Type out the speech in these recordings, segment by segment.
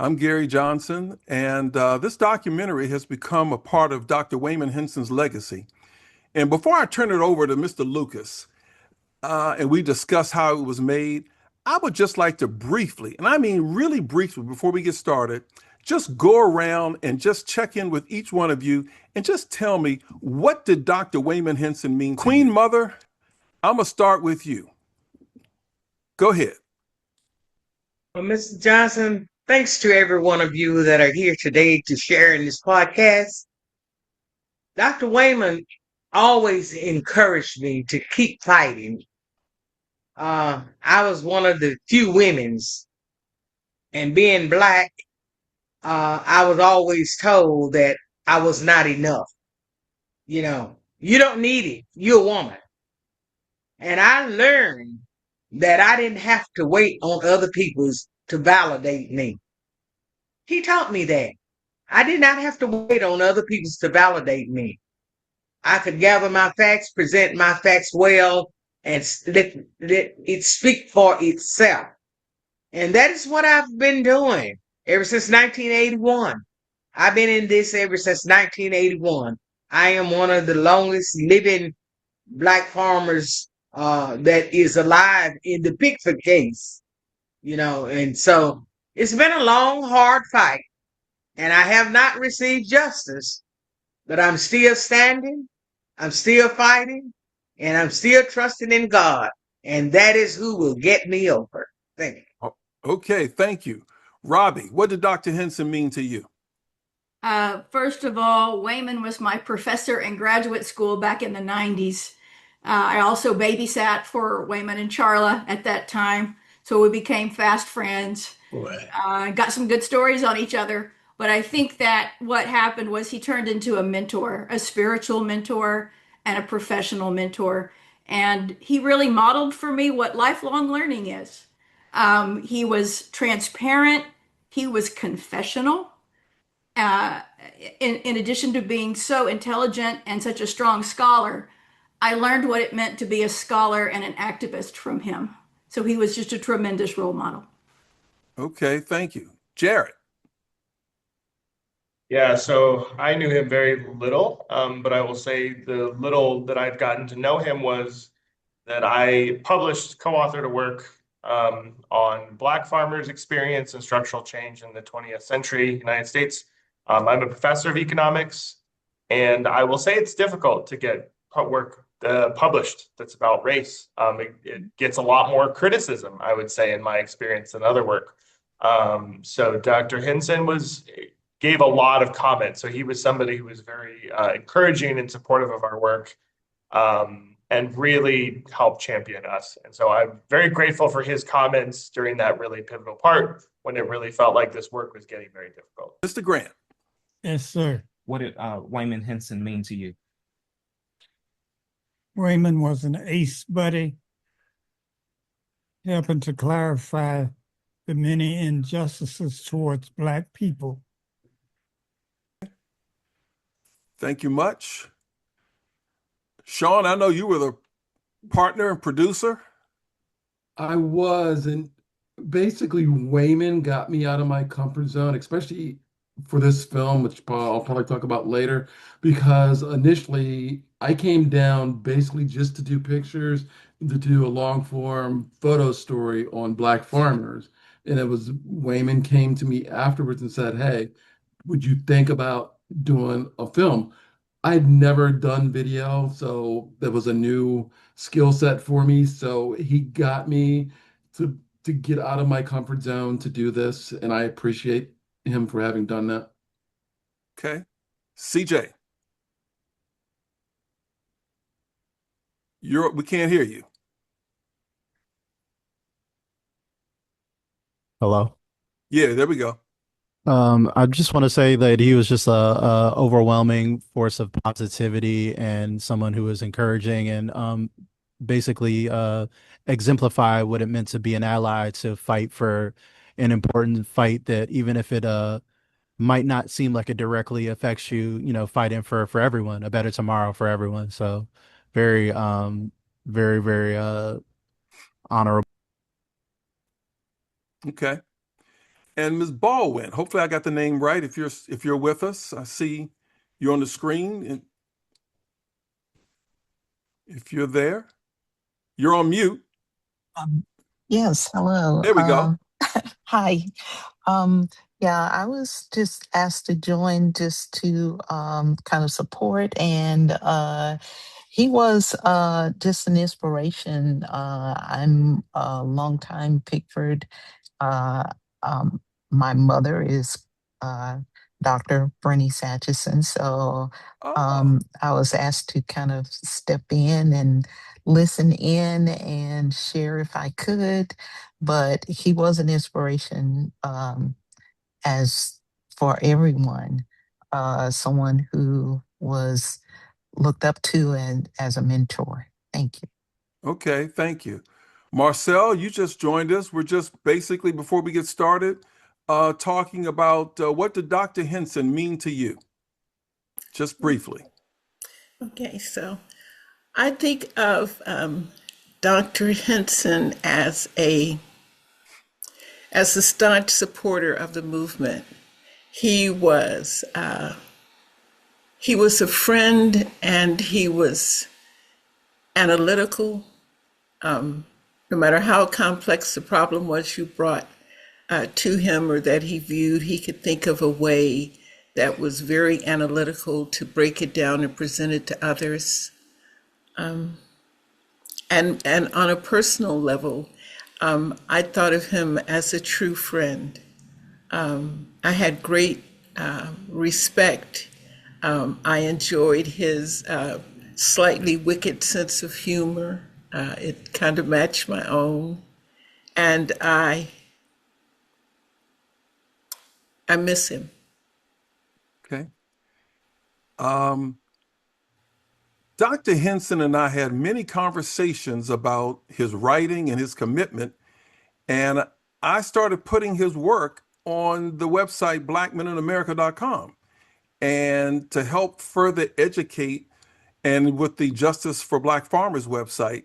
I'm Gary Johnson, and this documentary has become a part of Dr. Waymon Hinson's legacy. And before I turn it over to Mr. Lucas and we discuss how it was made, I would just like to briefly, and I mean really briefly before we get started, just go around and just check in with each one of you and just tell me, what did Dr. Waymon Hinson mean to you? Queen Mother, I'm going to start with you. Go ahead. Well, Mr. Johnson, thanks to every one of you that are here today to share in this podcast. Dr. Wayman always encouraged me to keep fighting. I was one of the few women's, and being black, I was always told that I was not enough. You don't need it. You're a woman. And I learned that I didn't have to wait on other people's to validate me. He taught me that. I did not have to wait on other people to validate me. I could gather my facts, present my facts well, and let it speak for itself. And that is what I've been doing ever since 1981. I've been in this ever since 1981. I am one of the longest living black farmers that is alive in the Pickford case, and so it's been a long, hard fight, and I have not received justice, but I'm still standing, I'm still fighting, and I'm still trusting in God, and that is who will get me over. Thank you. Okay, thank you. Robbie, what did Dr. Hinson mean to you? First of all, Wayman was my professor in graduate school back in the 90s. I also babysat for Wayman and Charla at that time, so we became fast friends. Got some good stories on each other, but I think that what happened was he turned into a mentor, a spiritual mentor, and a professional mentor. And he really modeled for me what lifelong learning is. He was transparent, he was confessional uh, in addition to being so intelligent and such a strong scholar, I learned what it meant to be a scholar and an activist from him. So he was just a tremendous role model. Okay, thank you. Jared. Yeah, so I knew him very little, but I will say the little that I've gotten to know him was that I published, co-authored a work on Black farmers' experience and structural change in the 20th century United States. I'm a professor of economics, and I will say it's difficult to get work published that's about race. It gets a lot more criticism, I would say, in my experience than other work. So Dr. Hinson gave a lot of comments. So he was somebody who was very encouraging and supportive of our work. And really helped champion us. And so I'm very grateful for his comments during that really pivotal part when it really felt like this work was getting very difficult. Mr. Grant. Yes, sir. What did Waymon Hinson mean to you? Waymon was an ace buddy, helping to clarify the many injustices towards Black people. Thank you much. Shoun, I know you were the partner and producer. I was, and basically Waymon got me out of my comfort zone, especially for this film, which I'll probably talk about later, because initially I came down basically just to do pictures, to do a long form photo story on Black farmers. And it was Waymon came to me afterwards and said, "Hey, would you think about doing a film?" I'd never done video, so that was a new skill set for me. So he got me to get out of my comfort zone to do this, and I appreciate him for having done that. Okay. CJ. We can't hear you. Hello. Yeah, there we go. I just want to say that he was just a overwhelming force of positivity and someone who was encouraging and basically exemplify what it meant to be an ally, to fight for an important fight that even if it might not seem like it directly affects you, fighting for everyone, a better tomorrow for everyone. So very very, very honorable. Okay. and Ms. Baldwin. Hopefully I got the name right. If you're with us, I see you on the screen. And if you're there, you're on mute. Um, yes, hello. There we go. Hi. Um, yeah, I was just asked to join just to kind of support, and he was just an inspiration. I'm a longtime Pickford. Uh, um, my mother is uh, Dr. Bernice Atchison, so Oh, I was asked to kind of step in and listen in and share if I could. But he was an inspiration as for everyone, someone who was looked up to and as a mentor. Thank you. okay. Thank you. Marcel, you just joined us. We're just basically, before we get started, talking about what did Dr. Hinson mean to you? Just briefly. Okay, so I think of Dr. Hinson as a staunch supporter of the movement. He was a friend, and he was analytical. No matter how complex the problem was you brought to him or that he viewed, he could think of a way that was very analytical to break it down and present it to others. And on a personal level, I thought of him as a true friend. I had great respect. I enjoyed his slightly wicked sense of humor. It kind of matched my own, and I miss him. Okay. Dr. Hinson and I had many conversations about his writing and his commitment, and I started putting his work on the website blackmeninamerica.com and to help further educate and with the Justice for Black Farmers website.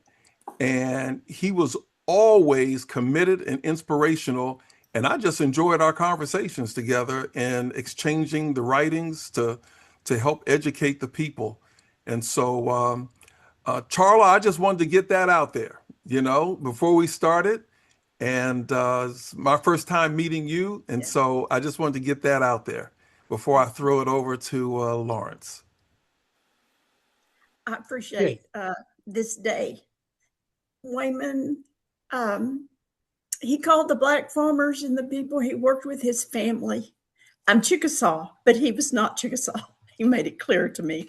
And he was always committed and inspirational. And I just enjoyed our conversations together and exchanging the writings to help educate the people. And so, Charla, I just wanted to get that out there, before we started. And it's my first time meeting you. And so I just wanted to get that out there before I throw it over to Lawrence. I appreciate this day. Waymon, he called the Black farmers and the people he worked with his family. I'm Chickasaw, but he was not Chickasaw. He made it clear to me.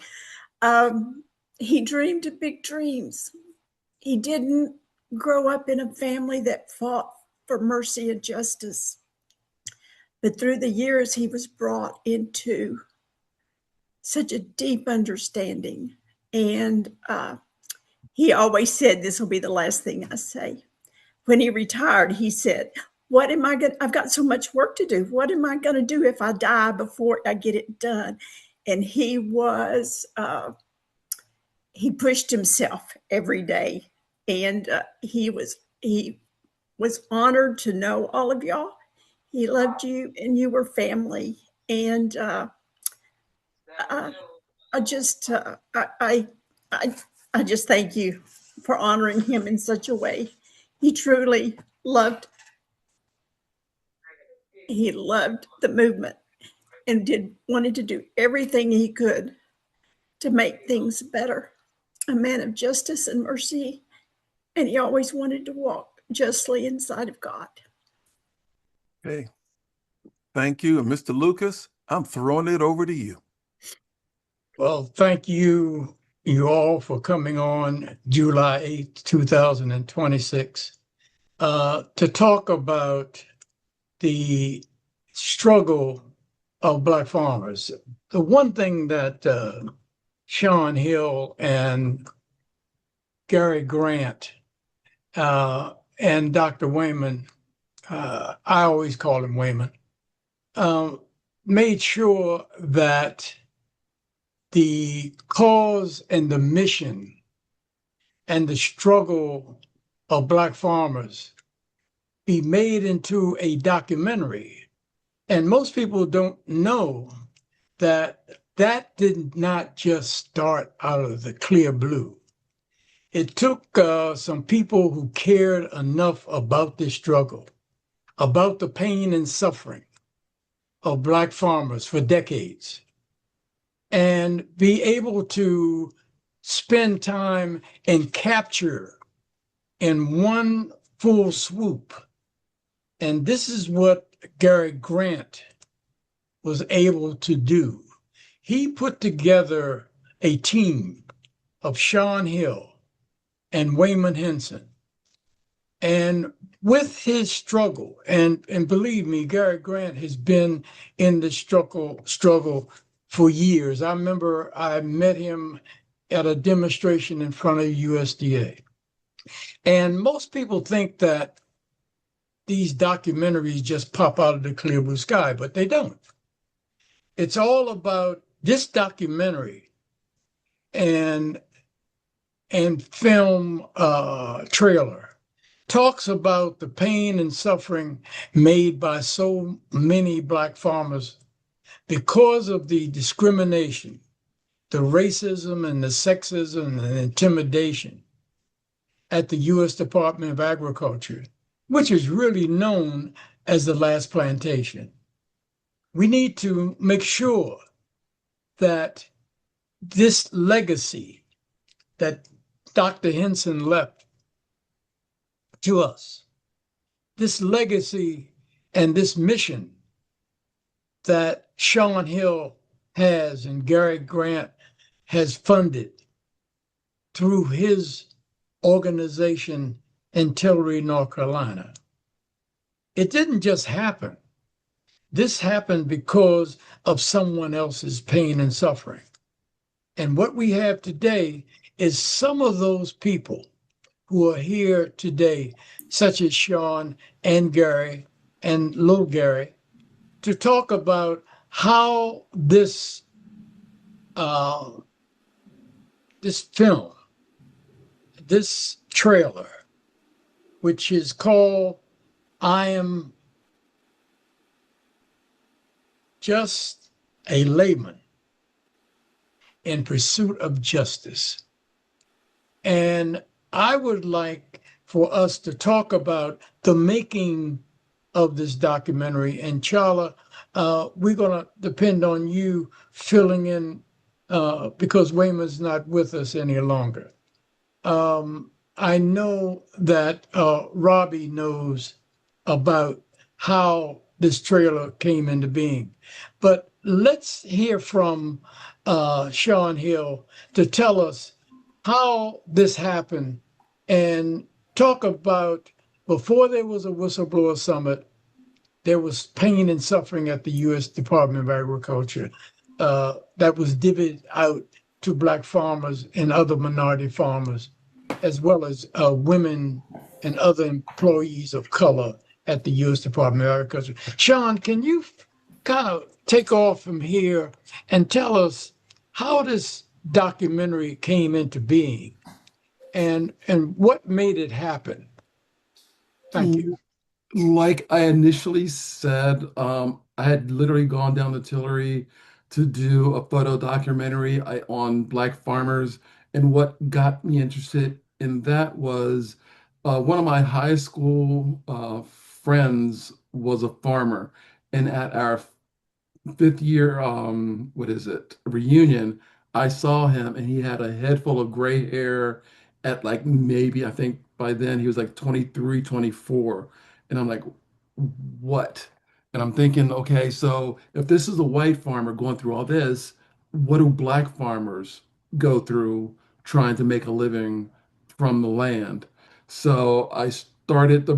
He dreamed big dreams. He didn't grow up in a family that fought for mercy and justice. But through the years, he was brought into such a deep understanding. And he always said, this will be the last thing I say. When he retired, he said, what am I going to, I've got so much work to do. What am I going to do if I die before I get it done? And he pushed himself every day. And he was honored to know all of y'all. He loved you and you were family. And I just thank you for honoring him in such a way. He truly loved the movement and wanted to do everything he could to make things better. A man of justice and mercy, and he always wanted to walk justly inside of God. Okay. Thank you. And Mr. Lucas, I'm throwing it over to you. Well, thank you all for coming on July 8th, 2026, to talk about the struggle of Black farmers. The one thing that Shoun Hill and Gary Grant and Dr. Waymon, I always call him Waymon, made sure that the cause and the mission and the struggle of Black farmers be made into a documentary And most people don't know that that did not just start out of the clear blue. It took some people who cared enough about this struggle, about the pain and suffering of Black farmers for decades, and be able to spend time and capture in one full swoop. And this is what Gary Grant was able to do. He put together a team of Shoun Hill and Waymon Hinson. And with his struggle, and believe me, Gary Grant has been in the struggle for years. I remember I met him at a demonstration in front of USDA. And most people think that these documentaries just pop out of the clear blue sky, but they don't. It's all about this documentary and film trailer talks about the pain and suffering made by so many Black farmers because of the discrimination, the racism and the sexism and intimidation at the U.S. Department of Agriculture, which is really known as the last plantation. We need to make sure that this legacy that Dr. Hinson left to us, this legacy and this mission that Shoun Hill has and Gary Grant has funded through his organization in Tillery, North Carolina. It didn't just happen. This happened because of someone else's pain and suffering. And what we have today is some of those people who are here today, such as Shoun and Gary and little Gary, to talk about how this film, this trailer, which is called I Am Just a Layman in Pursuit of Justice. And I would like for us to talk about the making of this documentary. And Charla, we're going to depend on you filling in because Wayman's not with us any longer. I know that Robbie knows about how this trailer came into being, but let's hear from Shoun Hill to tell us how this happened and talk about before there was a whistleblower summit, there was pain and suffering at the U.S. Department of Agriculture that was divvied out to Black farmers and other minority farmers, as well as women and other employees of color at the U.S. Department of Agriculture. Shoun, can you kind of take off from here and tell us how this documentary came into being and what made it happen? Thank you. Like I initially said, I had literally gone down to Tillery to do a photo documentary on Black farmers. And what got me interested in that was one of my high school friends was a farmer. And at our fifth year, reunion, I saw him and he had a head full of gray hair at like maybe, I think by then he was like 23, 24. And I'm like, what? And I'm thinking, okay, so if this is a white farmer going through all this, what do Black farmers go through trying to make a living from the land? So I started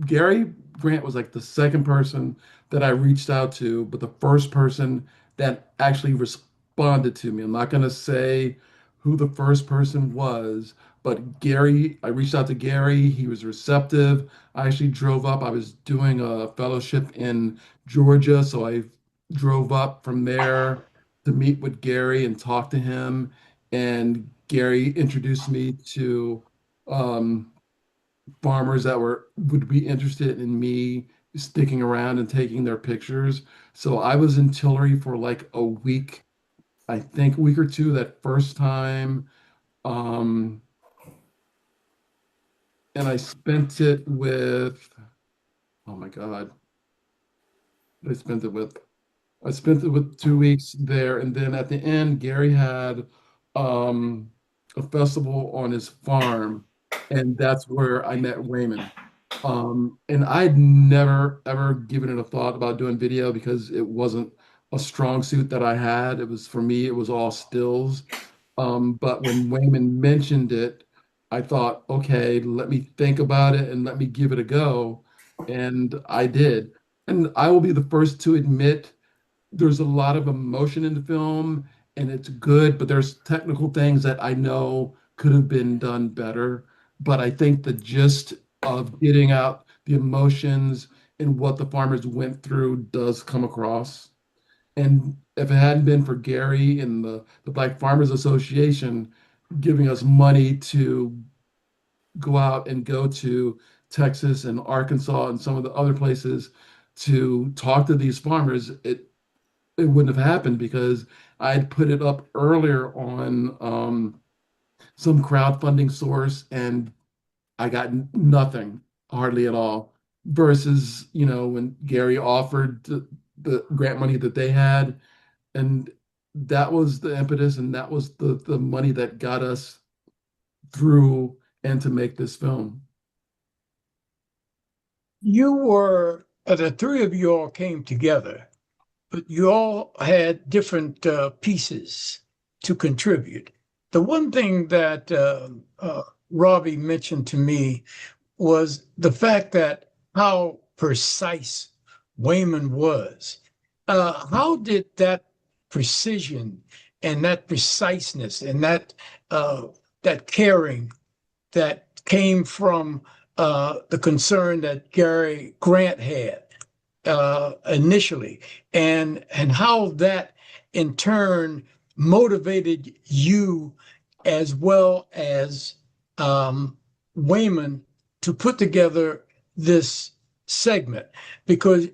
Gary Grant was like the second person that I reached out to, but the first person that actually responded to me. I'm not going to say who the first person was, but Gary, I reached out to Gary. He was receptive. I actually drove up. I was doing a fellowship in Georgia, so I drove up from there to meet with Gary and talk to him. And Gary introduced me to farmers that would be interested in me sticking around and taking their pictures. So I was in Tillery for like a week, I think a week or two that first time. Um, and I spent it with, oh my God, I spent it with I spent it with 2 weeks there, and then at the end, Gary had um, a festival on his farm, and that's where I met Waymon. And I'd never ever given it a thought about doing video because it wasn't a strong suit that I had. It was for me, it was all stills. But when Wayman mentioned it, I thought, okay, let me think about it and let me give it a go. And I did. And I will be the first to admit there's a lot of emotion in the film and it's good, but there's technical things that I know could have been done better. But I think the gist of getting out the emotions and what the farmers went through does come across. And if it hadn't been for Gary and the Black Farmers Association giving us money to go out and go to Texas and Arkansas and some of the other places to talk to these farmers, it wouldn't have happened because I'd put it up earlier on some crowdfunding source and I got nothing, hardly at all. Versus, when Gary offered the grant money that they had, and that was the impetus and that was the money that got us through and to make this film. The three of you all came together, but you all had different pieces to contribute. The one thing that Robbie mentioned to me was the fact that how precise Waymon was. How did that precision and that preciseness and that caring that came from the concern that Gary Grant had initially, and how that in turn motivated you as well as Waymon to put together this segment, because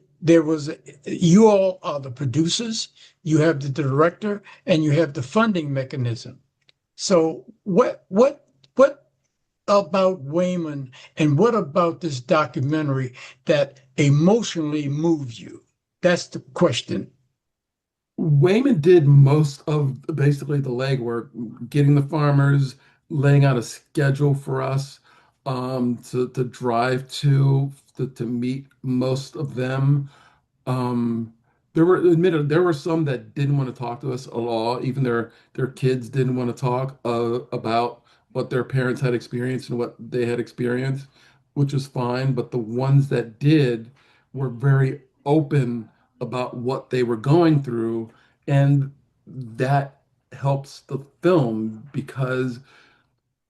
you all are the producers, you have the director, and you have the funding mechanism. So what about Waymon and what about this documentary that emotionally moves you? That's the question. Wayman did most of basically the legwork, getting the farmers, laying out a schedule for us to drive to meet most of them. Um, there were some that didn't want to talk to us at all. Even their kids didn't want to talk about what their parents had experienced and what they had experienced, which was fine. But the ones that did were very open about what they were going through, and that helps the film because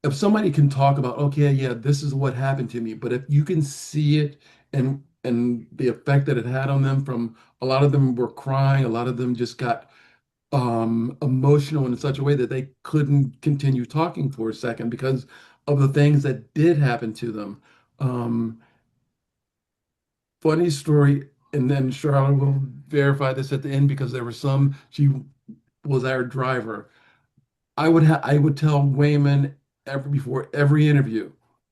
if somebody can talk about, okay, yeah, this is what happened to me, but if you can see it and the effect that it had on them, from a lot of them were crying, a lot of them just got emotional in such a way that they couldn't continue talking for a second because of the things that did happen to them. Um, Funny story, and then Charlotte will verify this at the end because there were some, she was our driver. I would tell Wayman before every interview,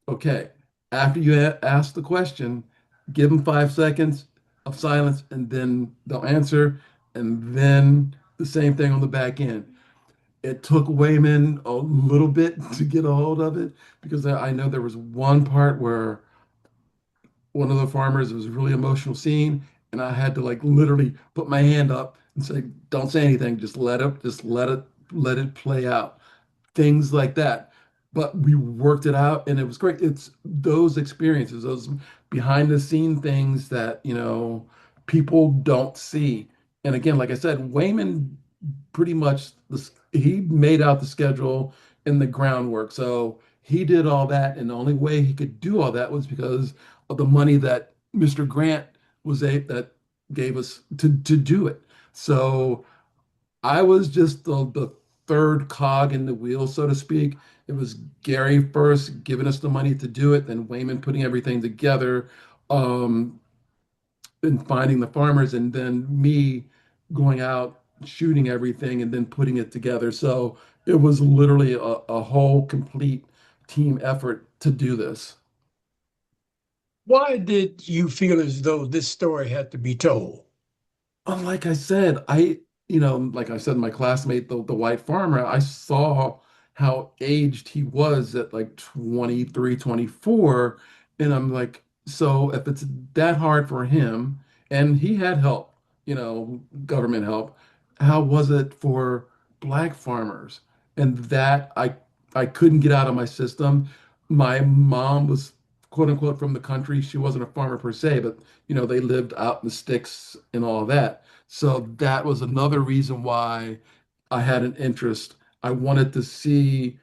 okay, after you ask the question, give them 5 seconds of silence and then they'll answer, and then the same thing on the back end. It took Wayman a little bit to get a hold of it because I know there was one part where one of the farmers, it was a really emotional scene, and I had to like literally put my hand up and say, "Don't say anything, let it play out." Things like that. But we worked it out and it was great. It's those experiences, those behind the scene things that, people don't see. And again, like I said, Wayman pretty much he made out the schedule and the groundwork. So he did all that, and the only way he could do all that was because of the money that Mr. Grant that gave us to do it. So I was just the third cog in the wheel, so to speak. It was Gary first giving us the money to do it, then Wayman putting everything together. Um, in finding the farmers, and then me going out shooting everything and then putting it together. So it was literally a whole complete team effort to do this. Why did you feel as though this story had to be told? Like I said, like I said, my classmate, the white farmer, I saw how aged he was at like 23, 24. And I'm like, so if it's that hard for him, and he had help, government help, how was it for black farmers? And that I couldn't get out of my system. My mom was quote unquote from the country. She wasn't a farmer per se, but they lived out in the sticks and all that. So that was another reason why I had an interest. I wanted to see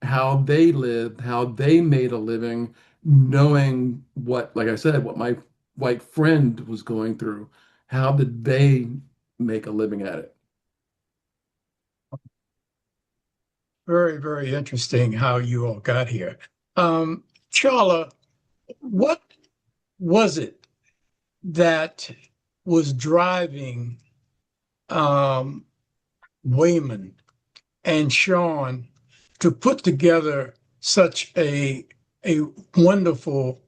how they lived, how they made a living, knowing what, like I said, what my white friend was going through. How did they make a living at it? Very, very interesting how you all got here. Charla, what was it that was driving Waymon and Shoun to put together such a wonderful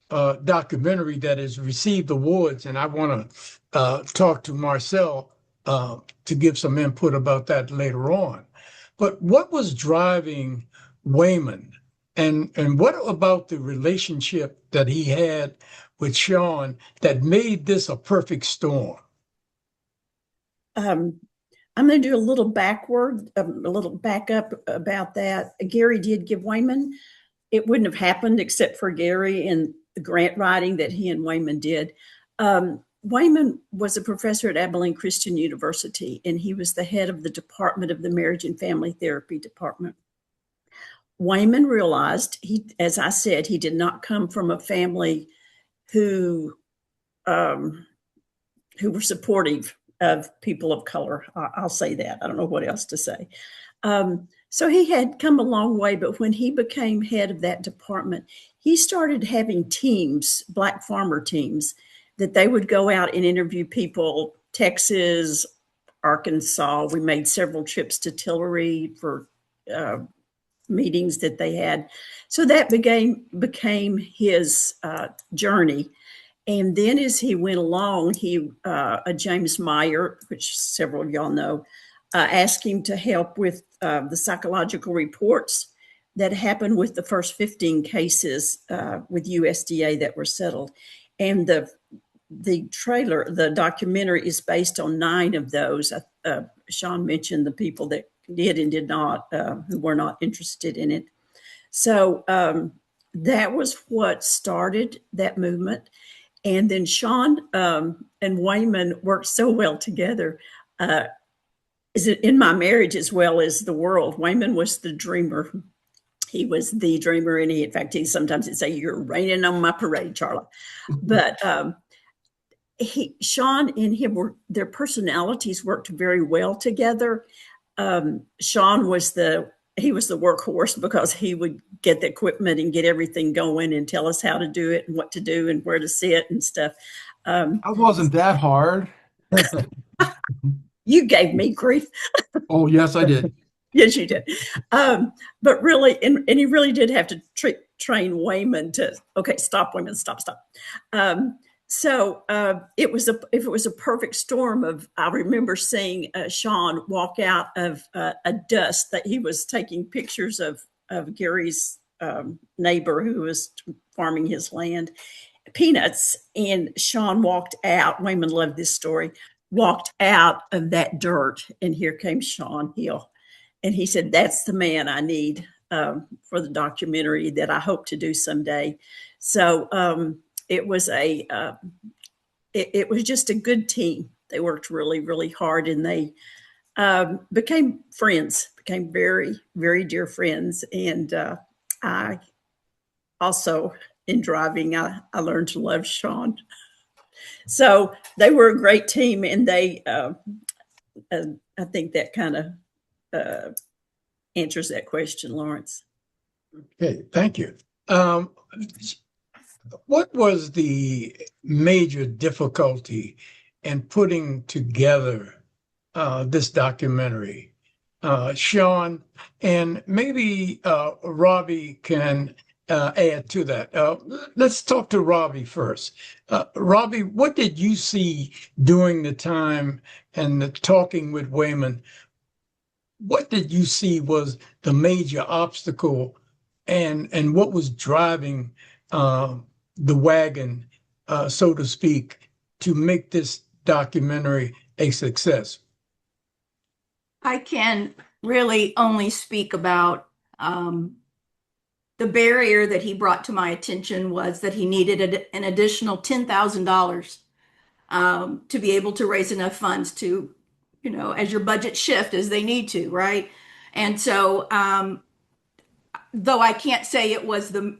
documentary that has received awards? And I want to talk to Marcel to give some input about that later on. But what was driving Waymon, and what about the relationship that he had with Shoun that made this a perfect storm? I'm going to do a little back up about that. Gary did give Waymon. It wouldn't have happened except for Gary and the grant writing that he and Waymon did. Waymon was a professor at Abilene Christian University, and he was the head of the Department of the Marriage and Family Therapy Department. Waymon realized, as I said, he did not come from a family who were supportive of people of color. I'll say that. I don't know what else to say. So he had come a long way, but when he became head of that department, he started having teams, black farmer teams, that they would go out and interview people, Texas, Arkansas. We made several trips to Tillery for meetings that they had. So that became his journey. And then as he went along, James Meyer, which several of y'all know, asked him to help with the psychological reports that happened with the first 15 cases with USDA that were settled. And the documentary is based on 9 of those. Shoun mentioned the people that did and did not, who were not interested in it. So that was what started that movement. And then Shoun and Waymon worked so well together. Is it in my marriage as well as the world? Waymon was the dreamer. He was the dreamer, and in fact, he sometimes would say, "You're raining on my parade, Charla." But Shoun and him their personalities worked very well together. Shoun was the workhorse because he would get the equipment and get everything going and tell us how to do it and what to do and where to sit and stuff. I wasn't that hard. You gave me grief. Oh, yes, I did. Yes, you did. But really, and he really did have to train Waymon to, okay, stop, Waymon, stop. So it was a perfect storm of, I remember seeing Shoun walk out of a dust that he was taking pictures of Gary's neighbor who was farming his land, peanuts, and Shoun walked out. Waymon loved this story. Walked out of that dirt, and here came Shoun Hill. And he said, "That's the man I need for the documentary that I hope to do someday." So it was it was just a good team. They worked really, really hard, and they became friends, became very, very dear friends. And I also, in driving, I learned to love Shoun. So they were a great team, and they, I think that kind of answers that question, Lawrence. Okay, thank you. What was the major difficulty in putting together this documentary? Shoun, and maybe Robbie can add to that. Let's talk to Robbie first. Robbie, what did you see during the time and the talking with Waymon? What did you see was the major obstacle, and what was driving uh, the wagon, so to speak, to make this documentary a success? I can really only speak about the barrier that he brought to my attention was that he needed an additional $10,000 to be able to raise enough funds to, as your budget shift as they need to, right? And so, though I can't say it was the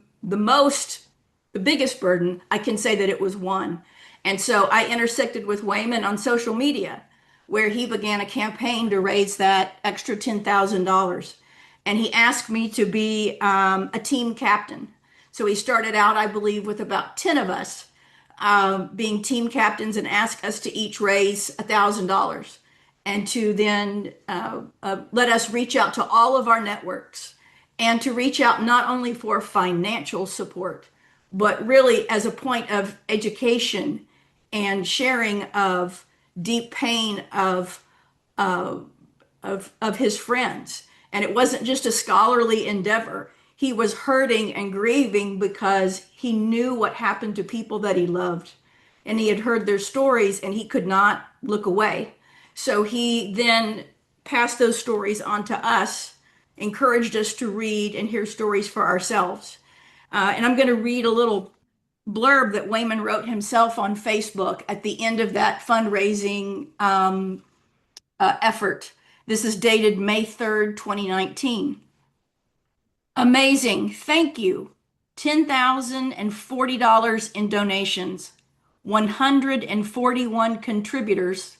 biggest burden, I can say that it was one. And so I intersected with Waymon on social media, where he began a campaign to raise that extra $10,000. And he asked me to be a team captain. So he started out, I believe, with about 10 of us being team captains and asked us to each raise $1,000 and to then let us reach out to all of our networks and to reach out not only for financial support, but really as a point of education and sharing of deep pain of his friends. And it wasn't just a scholarly endeavor. He was hurting and grieving because he knew what happened to people that he loved. And he had heard their stories and he could not look away. So he then passed those stories on to us, encouraged us to read and hear stories for ourselves. And I'm going to read a little blurb that Waymon wrote himself on Facebook at the end of that fundraising effort. This is dated May 3rd, 2019. Amazing. Thank you. $10,040 in donations, 141 contributors,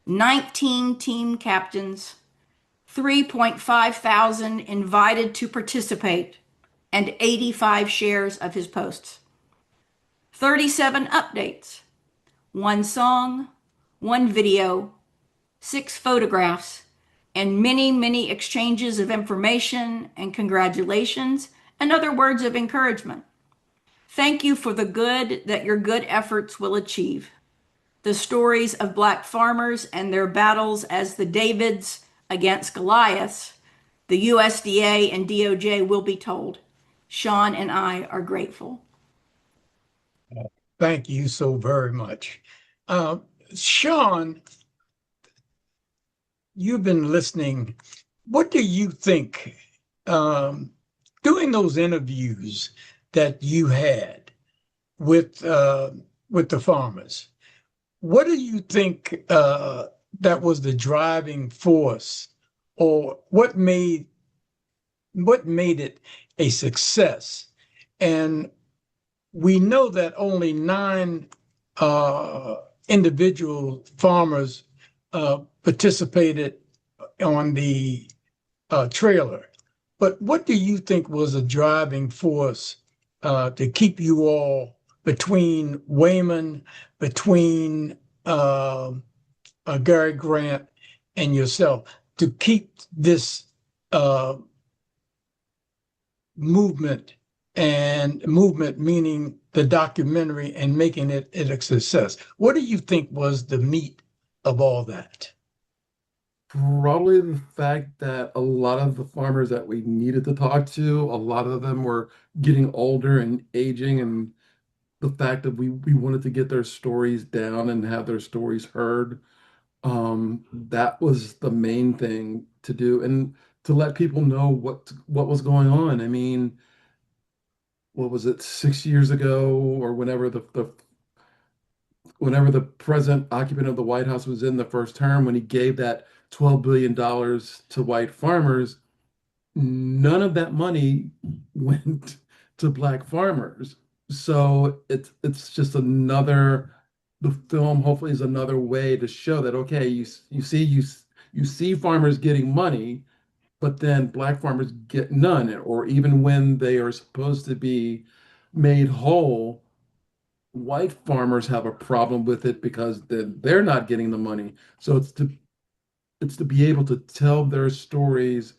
19 team captains, 3.5 thousand invited to participate, and 85 shares of his posts. 37 updates, one song, one video, 6 photographs, and many, many exchanges of information and congratulations and other words of encouragement. Thank you for the good that your good efforts will achieve. The stories of Black farmers and their battles as the Davids against Goliaths, the USDA and DOJ will be told. Shoun and I are grateful. Thank you so very much. Shoun, you've been listening. What do you think, doing those interviews that you had with the farmers, what do you think that was the driving force, or what made it a success? And we know that only 9 individual farmers participated on the trailer. But what do you think was a driving force to keep you all between Waymon, between Gary Grant and yourself, to keep this movement meaning the documentary, and making it a success? What do you think was the meat of all that? Probably the fact that a lot of the farmers that we needed to talk to, a lot of them were getting older and aging, and the fact that we wanted to get their stories down and have their stories heard. That was the main thing to do, and to let people know what was going on. I mean, what was it, 6 years ago, or whenever the present occupant of the White House was in the first term, when he gave that $12 billion to white farmers, none of that money went to Black farmers. So it's just the film hopefully is another way to show that, okay, you see farmers getting money, but then Black farmers get none, or even when they are supposed to be made whole, white farmers have a problem with it because they're not getting the money. So it's to be able to tell their stories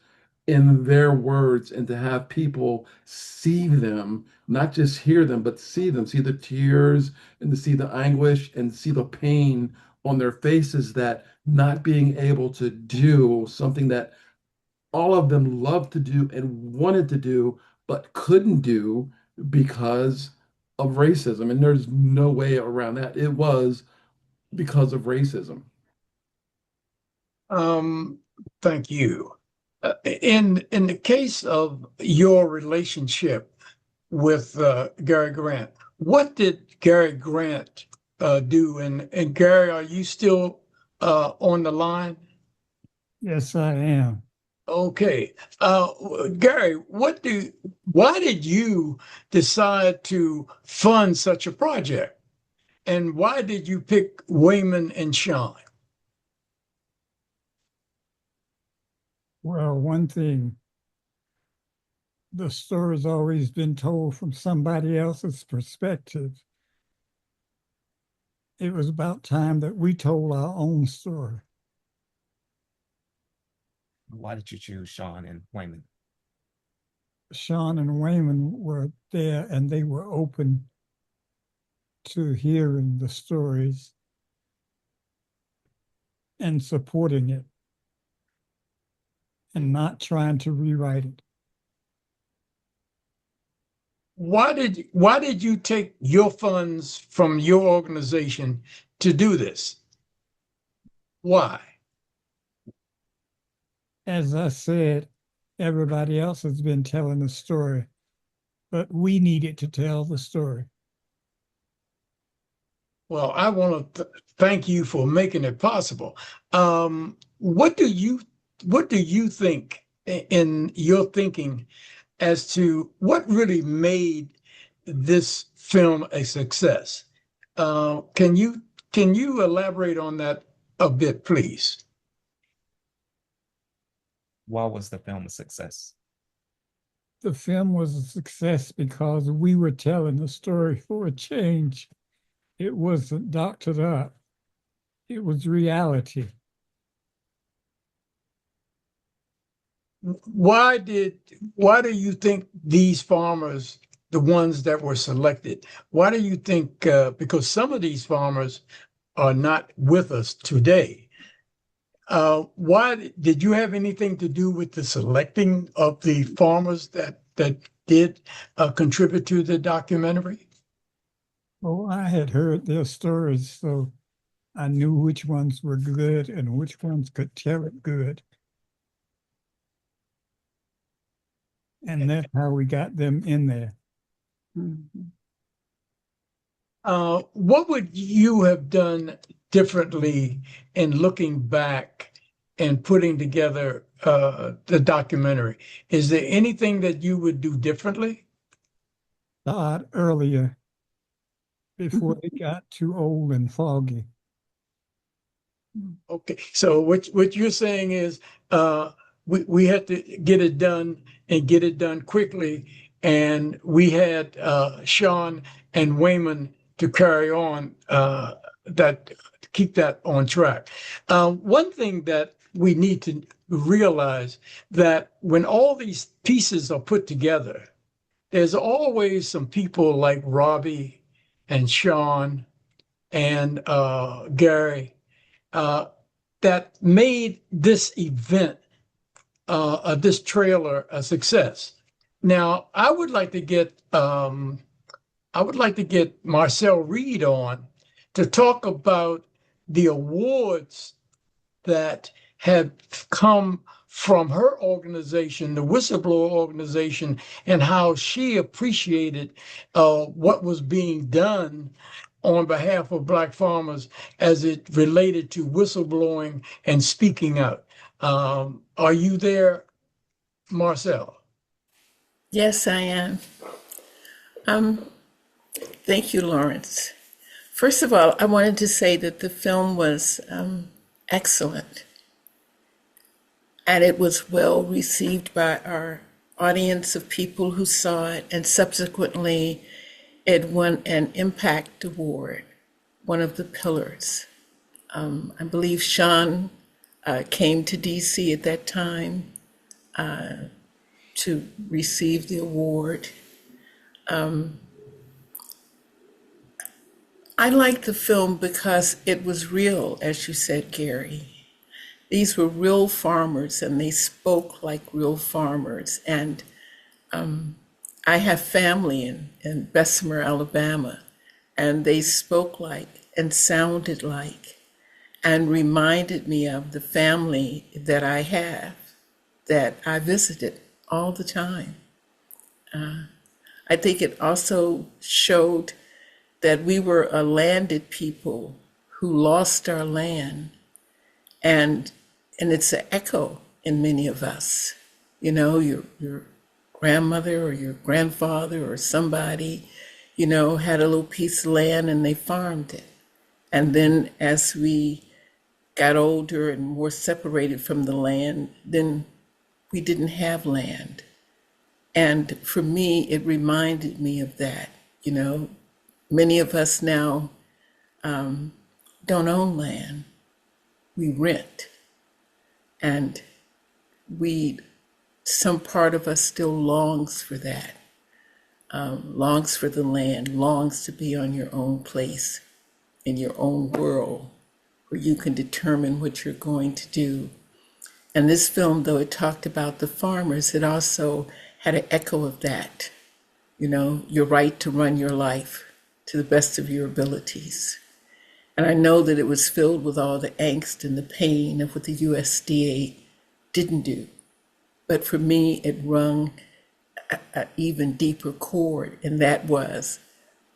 in their words and to have people see them, not just hear them, but see them, see the tears and to see the anguish and see the pain on their faces, that not being able to do something that all of them loved to do and wanted to do, but couldn't do because of racism. And there's no way around that. It was because of racism. Um, Thank you. In the case of your relationship with Gary Grant, what did Gary Grant do? And Gary, are you still on the line? Yes, I am. Okay. Gary, why did you decide to fund such a project? And why did you pick Waymon and Shoun? Well, one thing, the story's always been told from somebody else's perspective. It was about time that we told our own story. Why did you choose Shoun and Waymon? Shoun and Waymon were there and they were open to hearing the stories and supporting it and not trying to rewrite it. Why did you take your funds from your organization to do this? Why? As I said, everybody else has been telling the story, but we needed to tell the story. Well, I want to thank you for making it possible. What do you think in your thinking as to what really made this film a success? Can you elaborate on that a bit, please? Why was the film a success? The film was a success because we were telling the story for a change. It wasn't doctored up. It was reality. Why do you think these farmers, the ones that were selected, why do you think, because some of these farmers are not with us today, why did you have anything to do with the selecting of the farmers that did contribute to the documentary? Oh, I had heard their stories, so I knew which ones were good and which ones could tell it good. And that's how we got them in there. What would you have done differently in looking back and putting together the documentary? Is there anything that you would do differently? Start earlier before it got too old and foggy. Okay, so what you're saying is we had to get it done and get it done quickly, and we had Shoun and Waymon to carry on that keep that on track. One thing that we need to realize that when all these pieces are put together, there's always some people like Robbie and Shoun and Gary that made this event, this trailer, a success. Now, I would like to get Marcel Reed on to talk about the awards that have come from her organization, the Whistleblower Organization, and how she appreciated what was being done on behalf of Black farmers as it related to whistleblowing and speaking out. Are you there, Marcel? Yes, I am. Thank you, Lawrence. First of all, I wanted to say that the film was excellent, and it was well received by our audience of people who saw it, and subsequently It won an Impact Award, one of the pillars. I believe Shoun came to DC at that time to receive the award. I liked the film because it was real, as you said, Gary. These were real farmers and they spoke like real farmers. And I have family in Bessemer, Alabama, and they spoke like and sounded like and reminded me of the family that I have, that I visited all the time. I think it also showed that we were a landed people who lost our land, and it's an echo in many of us. You know, your grandmother or your grandfather or somebody, you know, had a little piece of land and they farmed it. And then as we got older and more separated from the land, then we didn't have land. And for me, it reminded me of that. You know, many of us now don't own land. We rent. And some part of us still longs for that, longs for the land, longs to be on your own place, in your own world, where you can determine what you're going to do. And this film, though it talked about the farmers, it also had an echo of that. You know, your right to run your life to the best of your abilities. And I know that it was filled with all the angst and the pain of what the USDA didn't do. But for me, it rung an even deeper chord, and that was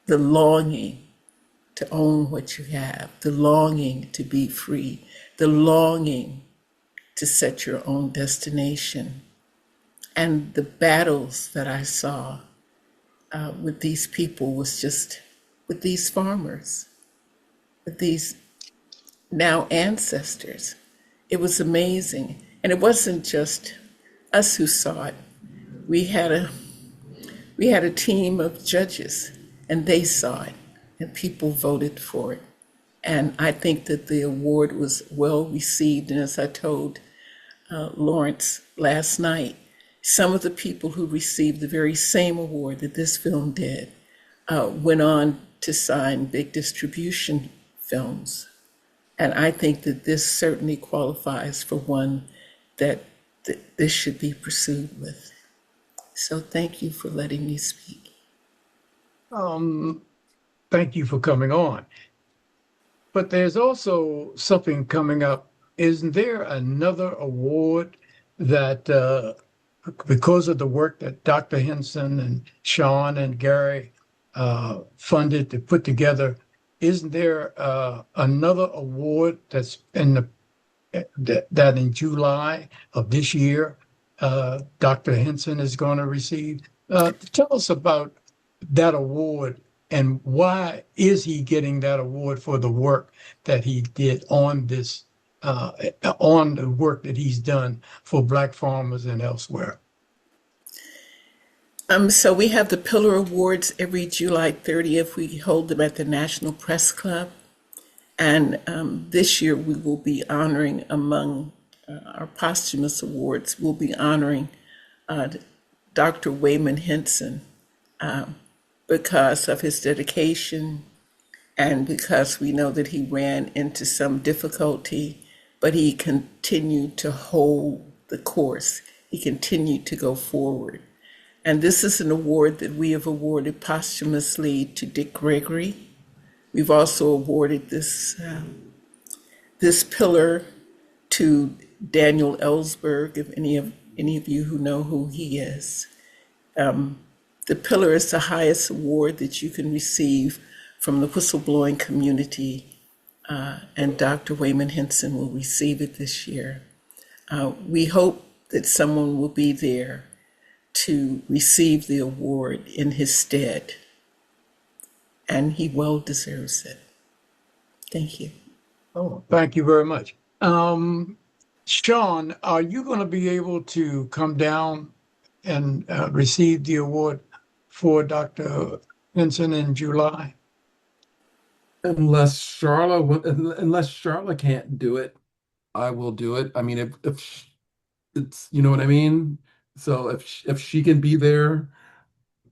the longing to own what you have, the longing to be free, the longing to set your own destination. And the battles that I saw with these people was just with these farmers, with these now ancestors. It was amazing. And it wasn't just us who saw it. We had a team of judges, and they saw it, and people voted for it. And I think that the award was well received. And as I told Lawrence last night, some of the people who received the very same award that this film did went on to sign big distribution films. And I think that this certainly qualifies for one that this should be pursued with. So thank you for letting me speak. Thank you for coming on. But there's also something coming up. Isn't there another award that, because of the work that Dr. Hinson and Shoun and Gary funded to put together, isn't there another award that's that in July of this year, Dr. Hinson is going to receive? Tell us about that award and why is he getting that award for the work that he did on this, on the work that he's done for Black farmers and elsewhere? So we have the Pillar Awards every July 30th. We hold them at the National Press Club. And this year we will be honoring, among our posthumous awards, we'll be honoring Dr. Waymon Hinson because of his dedication and because we know that he ran into some difficulty, but he continued to hold the course. He continued to go forward. And this is an award that we have awarded posthumously to Dick Gregory. We've also awarded this pillar to Daniel Ellsberg, if any of you who know who he is. The pillar is the highest award that you can receive from the whistleblowing community, and Dr. Waymon Hinson will receive it this year. We hope that someone will be there to receive the award in his stead, and he well deserves it. Thank you. Oh, thank you very much. Shoun, are you going to be able to come down and receive the award for Dr. Hinson in July? Unless Charla can't do it, I will do it. I mean, if it's, you know what I mean? So if she can be there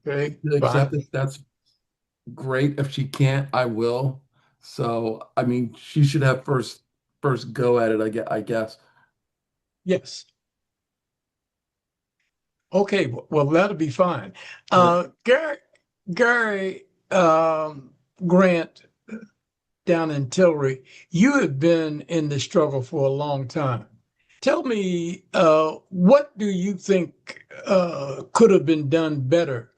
Okay, to accept fine. it, that's great. If she can't, I will. So I mean, she should have first go at it, I guess. Yes. Okay, well, that'll be fine. Right. Gary Grant down in Tilbury, you have been in the struggle for a long time. Tell me, what do you think could have been done better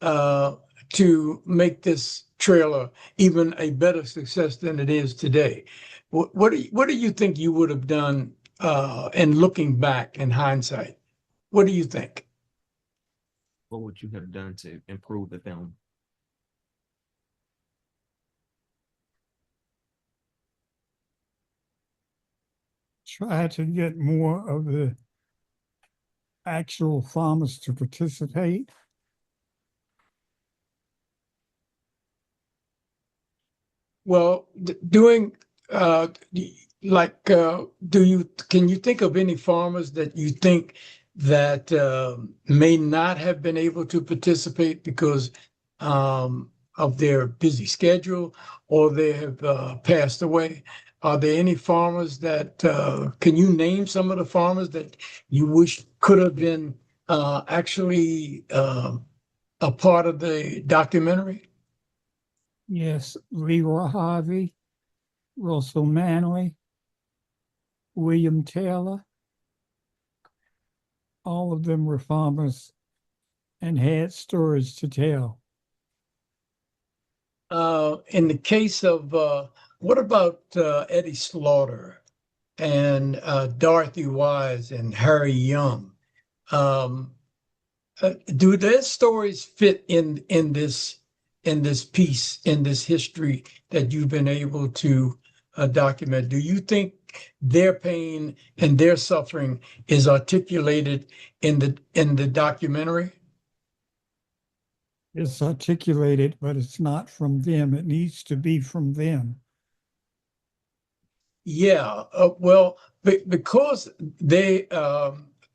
uh, to make this trailer even a better success than it is today? What do you think you would have done in looking back in hindsight? What do you think? What would you have done to improve the film? Try to get more of the actual farmers to participate. Well, doing can you think of any farmers that you think that may not have been able to participate because of their busy schedule, or they have passed away? Are there any farmers that can you name some of the farmers that you wish could have been actually a part of the documentary? Yes, Leroy Harvey, Russell Manley, William Taylor. All of them were farmers and had stories to tell. In the case of what about Eddie Slaughter and Dorothy Wise and Harry Young? Um, do their stories fit in this piece, in this history that you've been able to document? Do you think their pain and their suffering is articulated in the documentary? It's articulated, but it's not from them. It needs to be from them. Yeah, well, because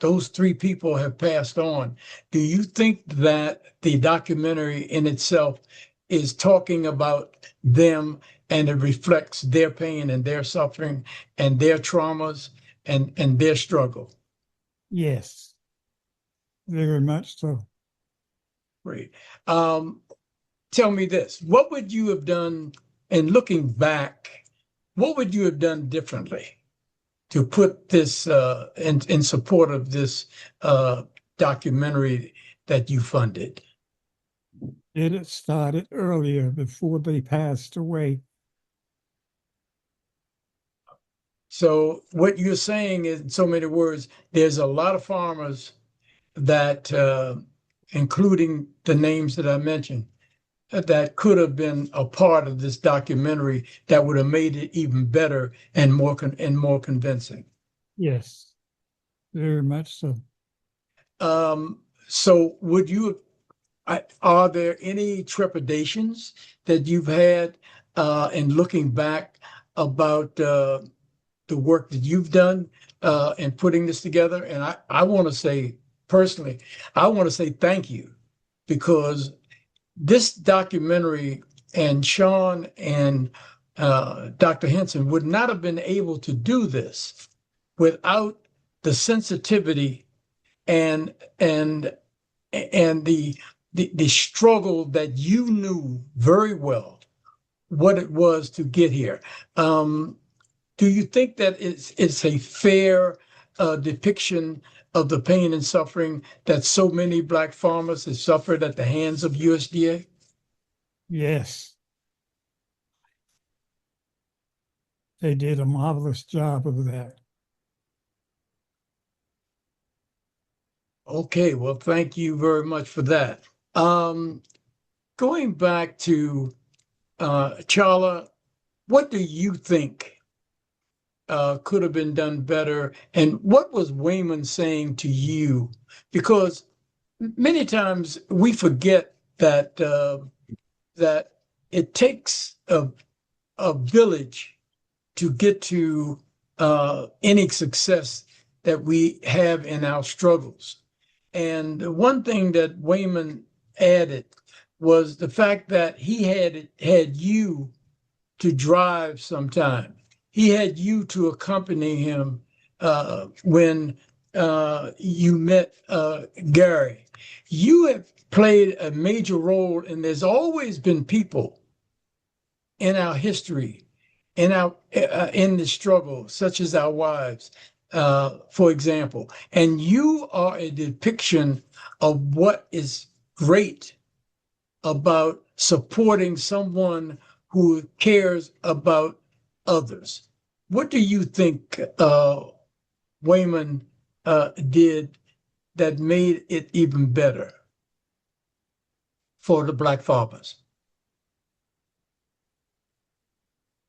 those three people have passed on, do you think that the documentary in itself is talking about them, and it reflects their pain and their suffering and their traumas and their struggle? Yes, very much so. Great. Tell me this, what would you have done, and looking back, what would you have done differently to put this in support of this documentary that you funded? It started earlier before they passed away. So what you're saying is, in so many words, there's a lot of farmers that, including the names that I mentioned, that could have been a part of this documentary that would have made it even better and more convincing. Yes, very much so. So would you, are there any trepidations that you've had in looking back about the work that you've done in putting this together? And I want to say, personally, I want to say thank you, because this documentary and Shoun and Dr. Hinson would not have been able to do this without the sensitivity and the struggle that you knew very well what it was to get here. Do you think that it's a fair depiction of the pain and suffering that so many Black farmers have suffered at the hands of USDA? Yes. They did a marvelous job of that. Okay, well, thank you very much for that. Going back to Charla, what do you think could have been done better? And what was Waymon saying to you? Because many times we forget that that it takes a village to get to any success that we have in our struggles. And the one thing that Waymon added was the fact that he had you to drive sometime. He had you to accompany him when you met Gary. You have played a major role, and there's always been people in our history, in the struggle, such as our wives, for example. And you are a depiction of what is great about supporting someone who cares about others. What do you think Waymon did that made it even better for the Black farmers?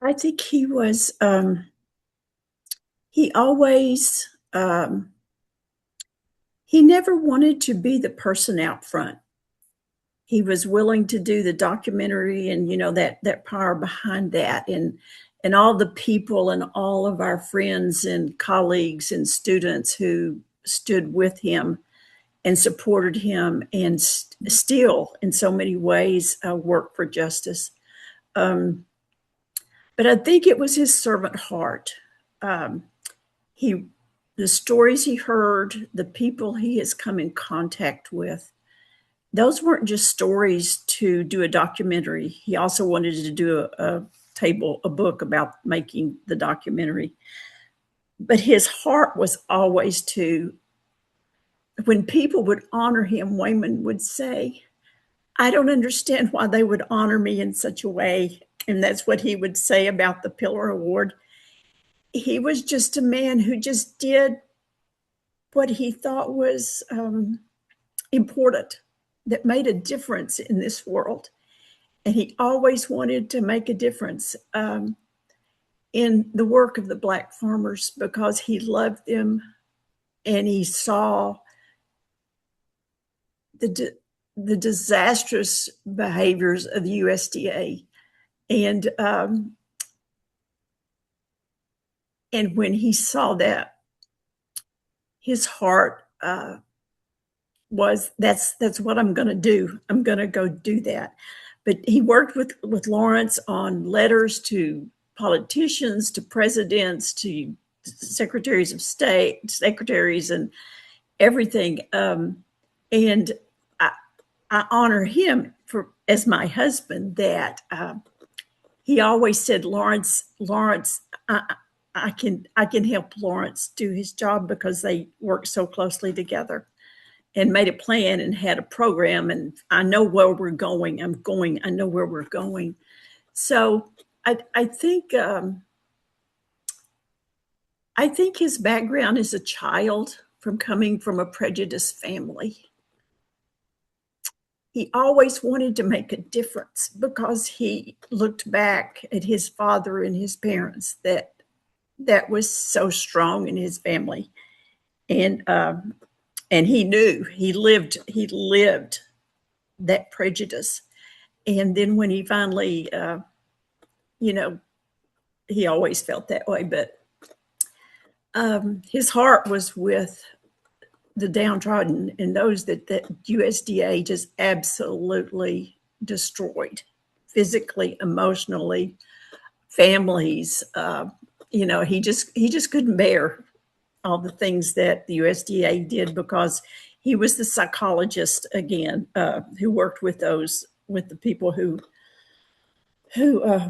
I think he was, he always, he never wanted to be the person out front. He was willing to do the documentary and, you know, that power behind that, and all the people and all of our friends and colleagues and students who stood with him and supported him and still in so many ways work for justice. But I think it was his servant heart. The stories he heard, the people he has come in contact with, those weren't just stories to do a documentary. He also wanted to do a book about making the documentary. But his heart was always to, when people would honor him, Waymon would say, I don't understand why they would honor me in such a way. And that's what he would say about the Pillar Award. He was just a man who just did what he thought was important, that made a difference in this world. And he always wanted to make a difference in the work of the Black farmers because he loved them and he saw the disastrous behaviors of the USDA. And when he saw that, his heart was, that's what I'm going to do. I'm going to go do that. But he worked with Lawrence on letters to politicians, to presidents, to secretaries of state, secretaries, and everything. And I honor him as my husband, that he always said, Lawrence, I can help Lawrence do his job because they work so closely together, and made a plan and had a program. And I know where we're going. I know where we're going. So I think his background as a child, from coming from a prejudiced family, he always wanted to make a difference because he looked back at his father and his parents that was so strong in his family. And he knew, he lived that prejudice. And then when he finally, he always felt that way, but his heart was with the downtrodden and those that USDA just absolutely destroyed, physically, emotionally, families. He just couldn't bear all the things that the USDA did because he was the psychologist again who worked with the people who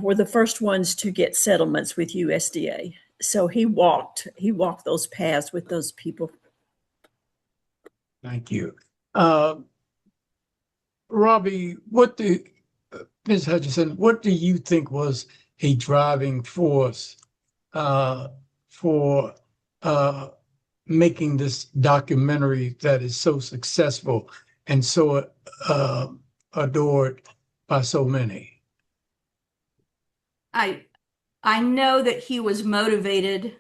were the first ones to get settlements with USDA. So he walked those paths with those people. Thank you. Robbie, Ms. Hutchinson, what do you think was a driving force for making this documentary that is so successful and so adored by so many? I know that he was motivated.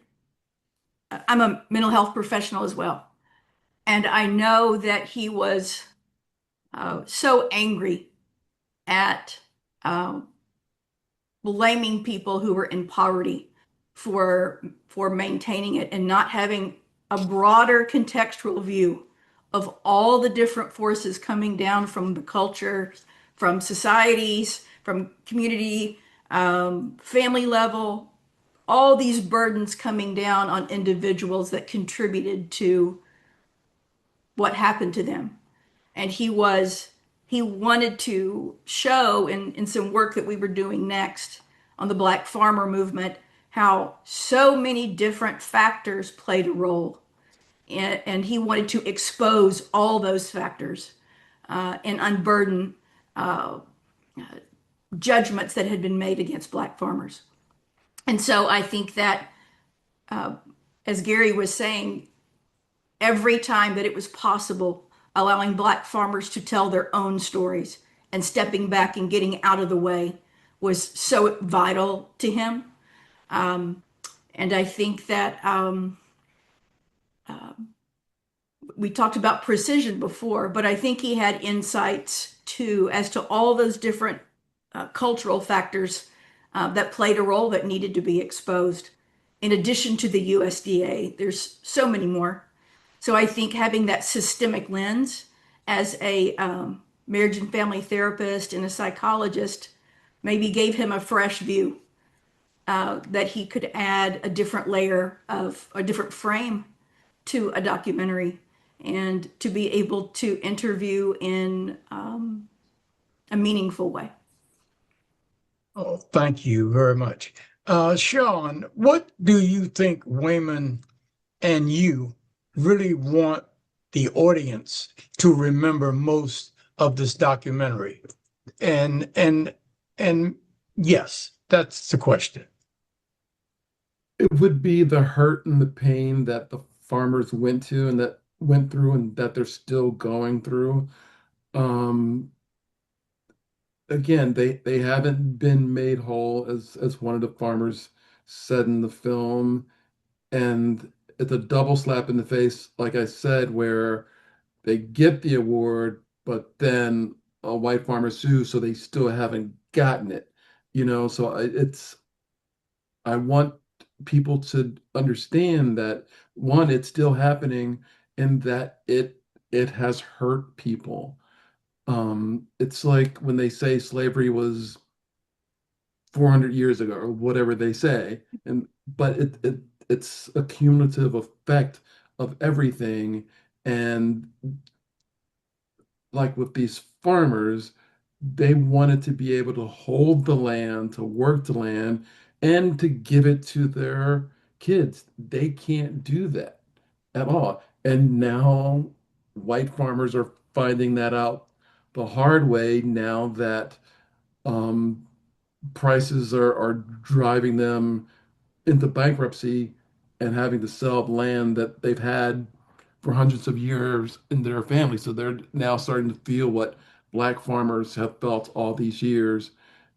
I'm a mental health professional as well. And I know that he was so angry at blaming people who were in poverty for maintaining it and not having a broader contextual view of all the different forces coming down from the culture, from societies, from community, family level, all these burdens coming down on individuals that contributed to what happened to them. And he wanted to show in some work that we were doing next on the Black farmer movement how so many different factors played a role. And he wanted to expose all those factors and unburden judgments that had been made against Black farmers. And so I think that, as Gary was saying, every time that it was possible, allowing Black farmers to tell their own stories and stepping back and getting out of the way was so vital to him. And I think that we talked about precision before, but I think he had insights too as to all those different cultural factors that played a role that needed to be exposed. In addition to the USDA, there's so many more. So I think having that systemic lens as a marriage and family therapist and a psychologist maybe gave him a fresh view that he could add a different layer of a different frame to a documentary and to be able to interview in a meaningful way. Oh, thank you very much. Shoun, what do you think Waymon and you really want the audience to remember most of this documentary? And yes, that's the question. It would be the hurt and the pain that the farmers went to and that went through and that they're still going through. Um, Again, they haven't been made whole, as one of the farmers said in the film, and it's a double slap in the face, like I said, where they get the award, but then a white farmer sues, so they still haven't gotten it. So I want people to understand that one, it's still happening, and that it has hurt people. It's like when they say slavery was 400 years ago or whatever they say, but it's a cumulative effect of everything. And like with these farmers, they wanted to be able to hold the land, to work the land, and to give it to their kids. They can't do that at all. And now white farmers are finding that out the hard way now that um, prices are driving them into bankruptcy and having to sell land that they've had for hundreds of years in their family. So they're now starting to feel what Black farmers have felt all these years,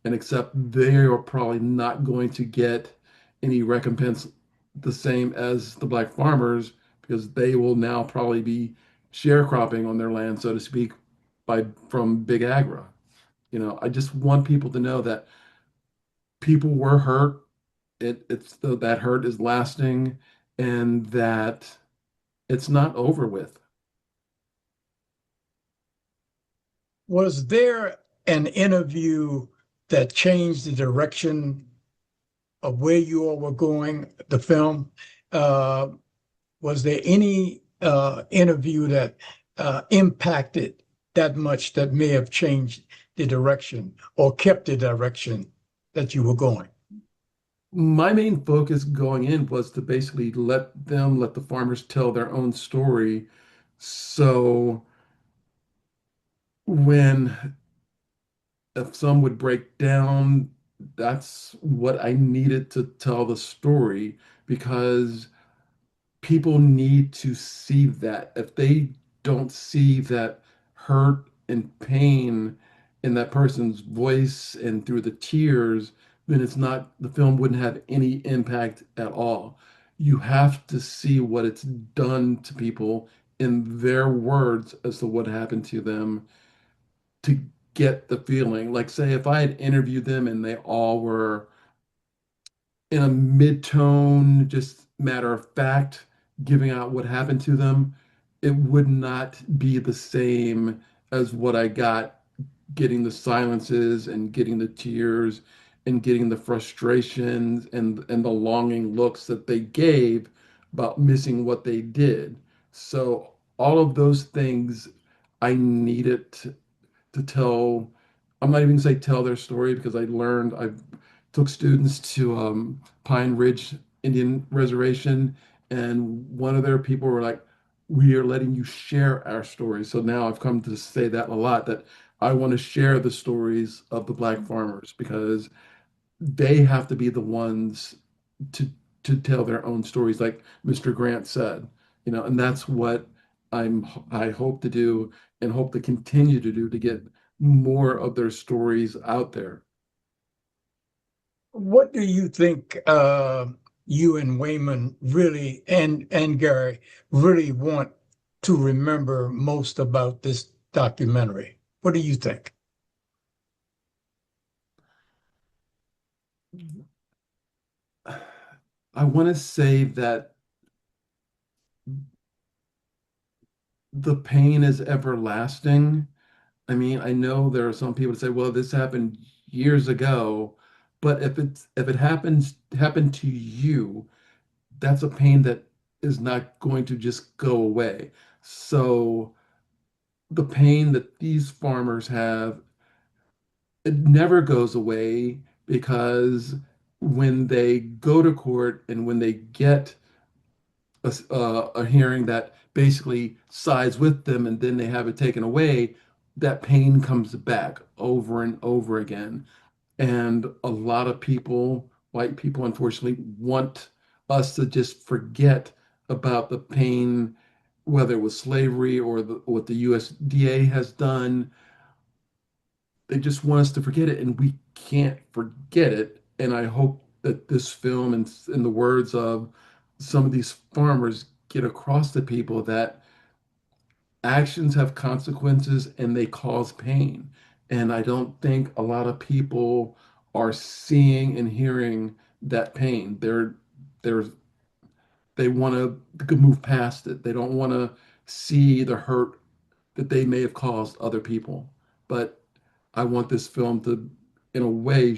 and except they are probably not going to get any recompense the same as the Black farmers because they will now probably be sharecropping on their land, so to speak, from Big Agra. I just want people to know that people were hurt. That hurt is lasting, and that it's not over with. Was there an interview that changed the direction of where you all were going, the film? Was there any interview that impacted that much that may have changed the direction or kept the direction that you were going? My main focus going in was to basically let the farmers tell their own story. So when if some would break down, that's what I needed to tell the story because people need to see that. If they don't see that hurt and pain in that person's voice and through the tears, then the film wouldn't have any impact at all. You have to see what it's done to people in their words as to what happened to them to get the feeling. Like, say, if I had interviewed them and they all were in a mid-tone, just matter of fact, giving out what happened to them, it would not be the same as what I got getting the silences and getting the tears and getting the frustrations and the longing looks that they gave about missing what they did. So all of those things I needed to tell. I'm not even gonna say tell their story because I took students to Pine Ridge Indian Reservation, and one of their people were like, "We are letting you share our stories." So now I've come to say that a lot, that I want to share the stories of the Black farmers because they have to be the ones to tell their own stories, like Mr. Grant said, and that's what I hope to do and hope to continue to do to get more of their stories out there. What do you think you and Waymon really and Gary really want to remember most about this documentary? What do you think? I want to say that the pain is everlasting. I mean, I know there are some people that say, well, this happened years ago, but if it happened to you, that's a pain that is not going to just go away. So the pain that these farmers have, it never goes away because when they go to court and when they get a hearing that basically sides with them and then they have it taken away, that pain comes back over and over again. And a lot of people, white people, unfortunately, want us to just forget about the pain, whether it was slavery or what the USDA has done. They just want us to forget it, and we can't forget it. And I hope that this film, and in the words of some of these farmers, get across to people that actions have consequences and they cause pain. And I don't think a lot of people are seeing and hearing that pain. They're they want to move past it. They don't want to see the hurt that they may have caused other people. But I want this film to, in a way,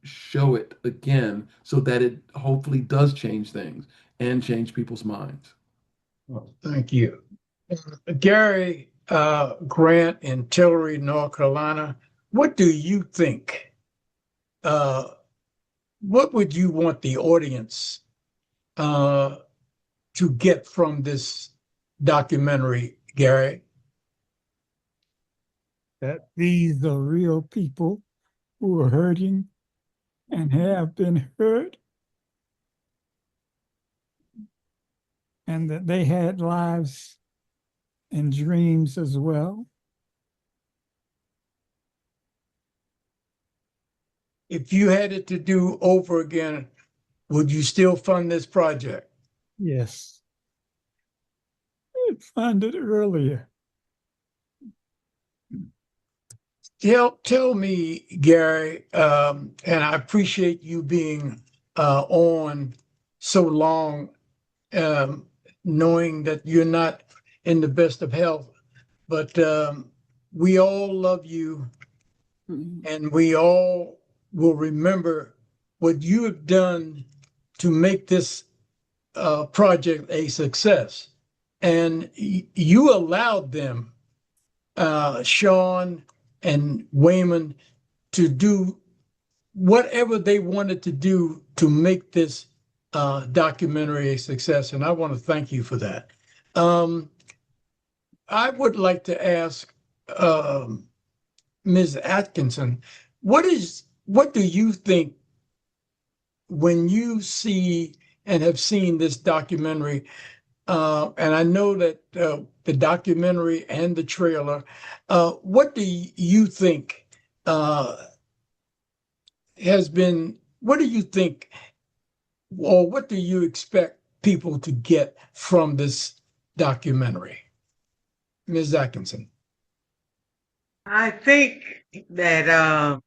show it again so that it hopefully does change things and change people's minds. Well, thank you. Gary Grant in Tillery, North Carolina, what do you think? What would you want the audience to get from this documentary, Gary? That these are real people who are hurting and have been hurt, and that they had lives and dreams as well. If you had it to do over again, would you still fund this project? Yes. I'd funded earlier. Tell me, Gary, and I appreciate you being on so long, knowing that you're not in the best of health, but we all love you, and we all will remember what you have done to make this project a success. And you allowed them, Shoun and Waymon, to do whatever they wanted to do to make this documentary a success. And I want to thank you for that. I would like to ask Ms. Atkinson, what do you think when you see and have seen this documentary? And I know that the documentary and the trailer, what do you think what do you think, or what do you expect people to get from this documentary? Ms. Atkinson. I think that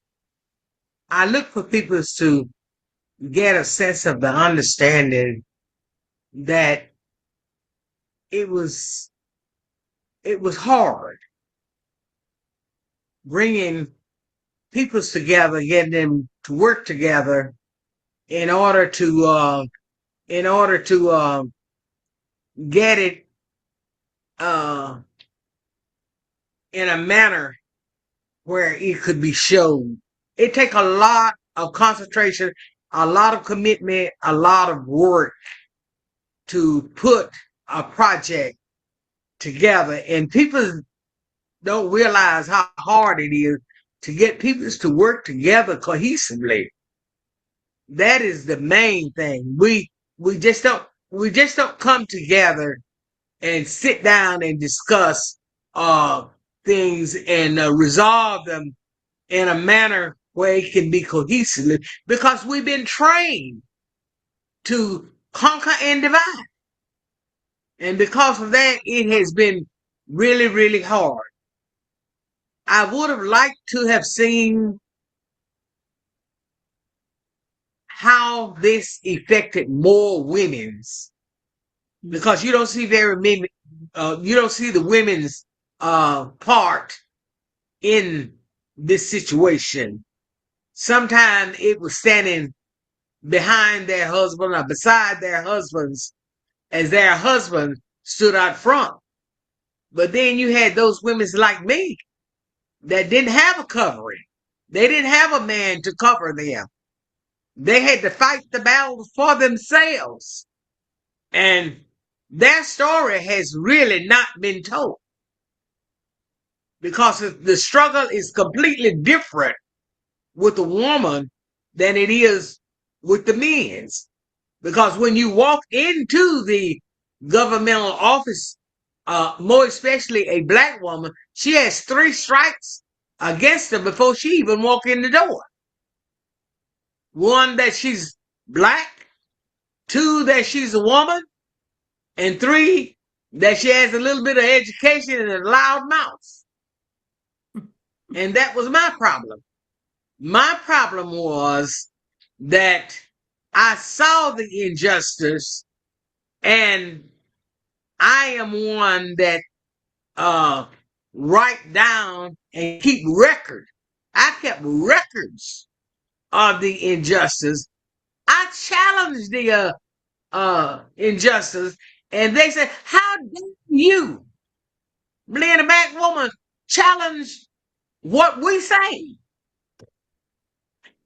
I look for people to get a sense of the understanding that it was hard bringing peoples together, getting them to work together in order to get it uh, in a manner where it could be shown. It take a lot of concentration, a lot of commitment, a lot of work to put a project together, and people don't realize how hard it is to get people to work together cohesively. That is the main thing. We just don't come together and sit down and discuss uh things and resolve them in a manner where it can be cohesive, because we've been trained to conquer and divide. And because of that, it has been really, really hard. I would have liked to have seen how this affected more women's, because you don't see very many, you don't see the women's part in this situation. Sometimes it was standing behind their husband or beside their husbands as their husband stood out front. But then you had those women like me that didn't have a covering. They didn't have a man to cover them. They had to fight the battle for themselves. And their story has really not been told, because the struggle is completely different with the woman than it is with the men's. Because when you walk into the governmental office, more especially a black woman, she has 3 strikes against her before she even walk in the door. 1, that she's black; 2, that she's a woman; and 3, that she has a little bit of education and a loud mouth. And that was my problem. My problem was that I saw the injustice, and I am one that write down and keep record. I kept records of the injustice. I challenged the injustice, and they said, "How dare you, being a black woman, challenge what we say?"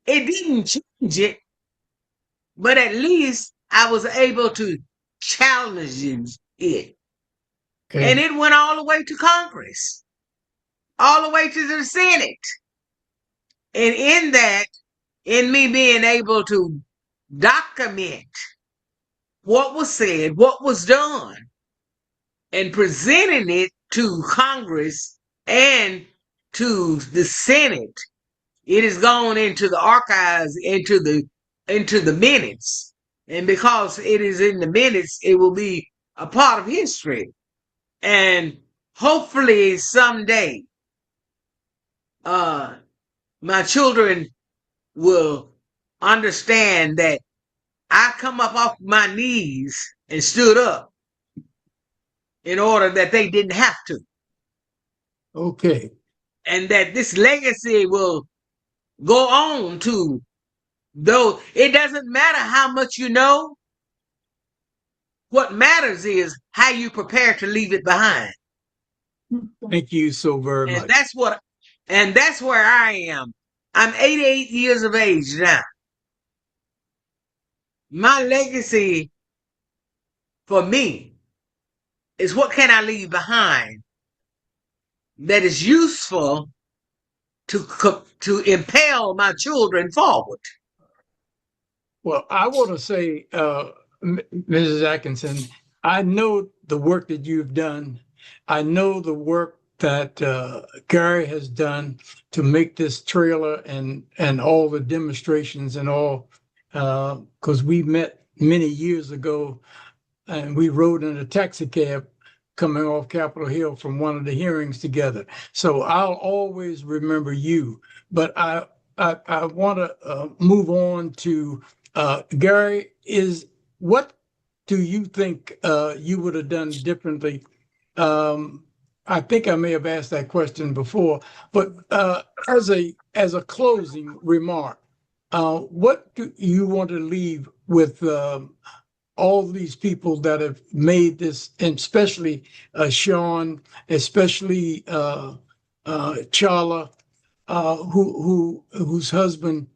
It didn't change it, but at least I was able to challenge it. Okay. And it went all the way to Congress, all the way to the Senate. And in that, in me being able to document what was said, what was done, and presenting it to Congress and to the Senate, it has gone into the archives, into the minutes. And because it is in the minutes, it will be a part of history. And hopefully someday, my children will understand that I come up off my knees and stood up in order that they didn't have to. Okay. And that this legacy will go on to, though it doesn't matter how much you know, what matters is how you prepare to leave it behind. Thank you so very And much. that's where I am. I'm 88 years of age now. My legacy for me is, what can I leave behind that is useful to impel my children forward. Well, I want to say, Mrs. Atkinson, I know the work that you've done. I know the work that Gary has done to make this trailer and all the demonstrations and all, because we met many years ago and we rode in a taxi cab coming off Capitol Hill from one of the hearings together. So I'll always remember you. But I want to move on to Gary. What do you think you would have done differently? I think I may have asked that question before, but as a closing remark, what do you want to leave with all these people that have made this, and especially Shoun, especially Charla, whose husband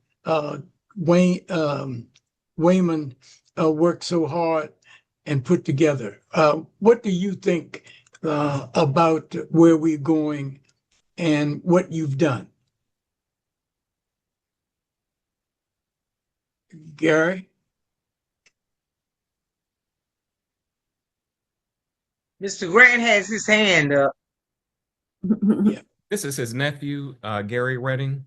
Waymon worked so hard and put together. What do you think about where we're going and what you've done? Gary? Mr. Grant has his hand up. Yeah. This is his nephew, Gary Redding.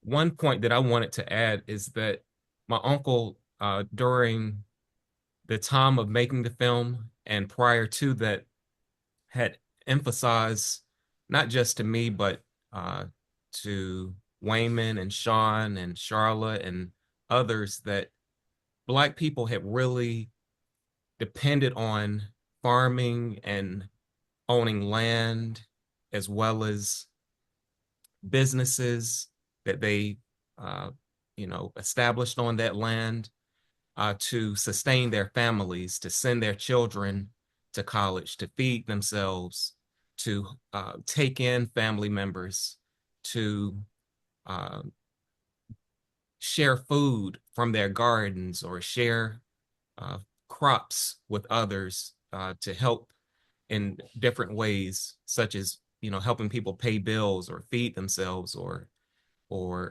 One point that I wanted to add is that my uncle, during the time of making the film and prior to that, had emphasized, not just to me, but to Waymon and Shoun and Charla and others, that Black people had really depended on farming and owning land, as well as businesses that they, established on that land to sustain their families, to send their children to college, to feed themselves, to take in family members, to share food from their gardens or share crops with others to help in different ways, such as helping people pay bills or feed themselves or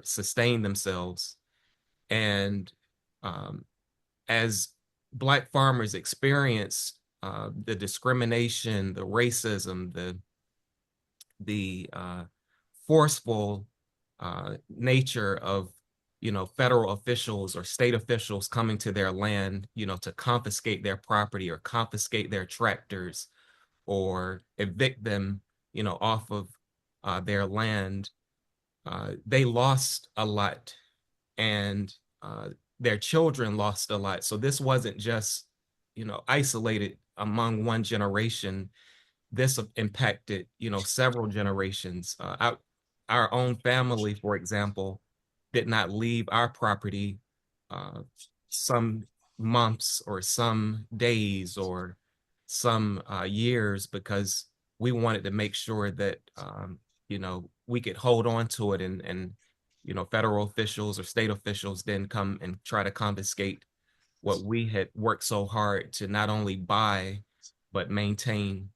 sustain themselves. And as Black farmers experienced the discrimination, the racism, the forceful nature of federal officials or state officials coming to their land, to confiscate their property or confiscate their tractors or evict them, off of their land, they lost a lot, and their children lost a lot. So this wasn't just, isolated among one generation. This impacted, several generations. Our own family, for example, did not leave our property some months or some days or some years, because we wanted to make sure that we could hold on to it, and federal officials or state officials didn't come and try to confiscate what we had worked so hard to not only buy but maintain.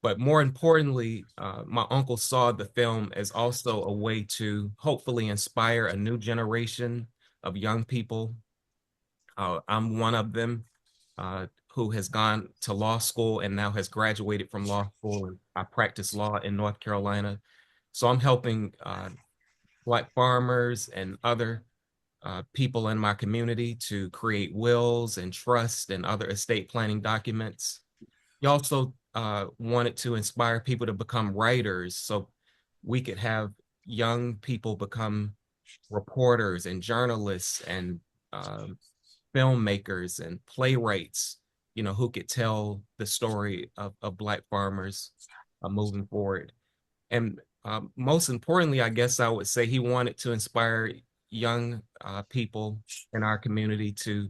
But more importantly, my uncle saw the film as also a way to hopefully inspire a new generation of young people. I'm one of them who has gone to law school and now has graduated from law school. I practice law in North Carolina. So I'm helping Black farmers and other people in my community to create wills and trust and other estate planning documents. He also wanted to inspire people to become writers, so we could have young people become reporters and journalists and filmmakers and playwrights, who could tell the story of Black farmers moving forward. And most importantly, I guess I would say he wanted to inspire young people in our community to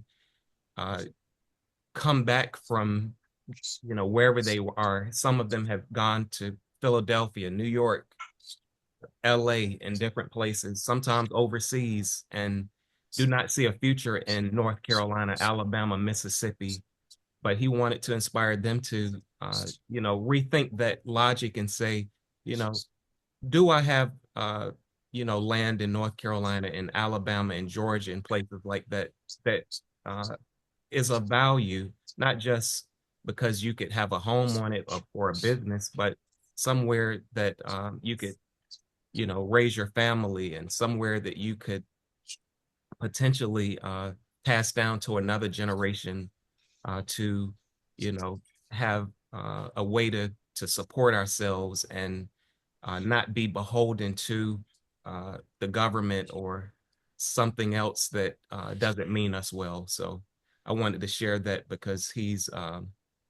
come back from, wherever they are. Some of them have gone to Philadelphia, New York, LA, and different places, sometimes overseas, and do not see a future in North Carolina, Alabama, Mississippi. But he wanted to inspire them to, rethink that logic and say, do I have, land in North Carolina and Alabama and Georgia and places like that, that is of value, not just because you could have a home on it or a business, but somewhere that you could, raise your family, and somewhere that you could potentially pass down to another generation to, have a way to to support ourselves and not be beholden to the government or something else that doesn't mean us well. So I wanted to share that because he's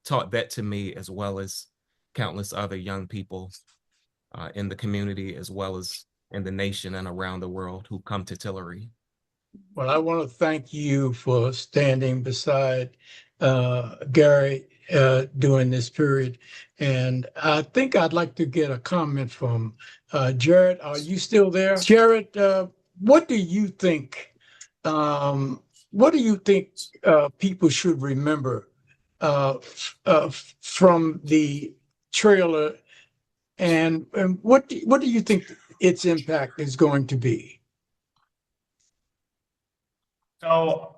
taught that to me, as well as countless other young people in the community, as well as in the nation and around the world who come to Tillery. Well, I want to thank you for standing beside Gary during this period. And I think I'd like to get a comment from Jared. Are you still there? Jared, what do you think? What do you think people should remember from the trailer, and what do you think its impact is going to be? So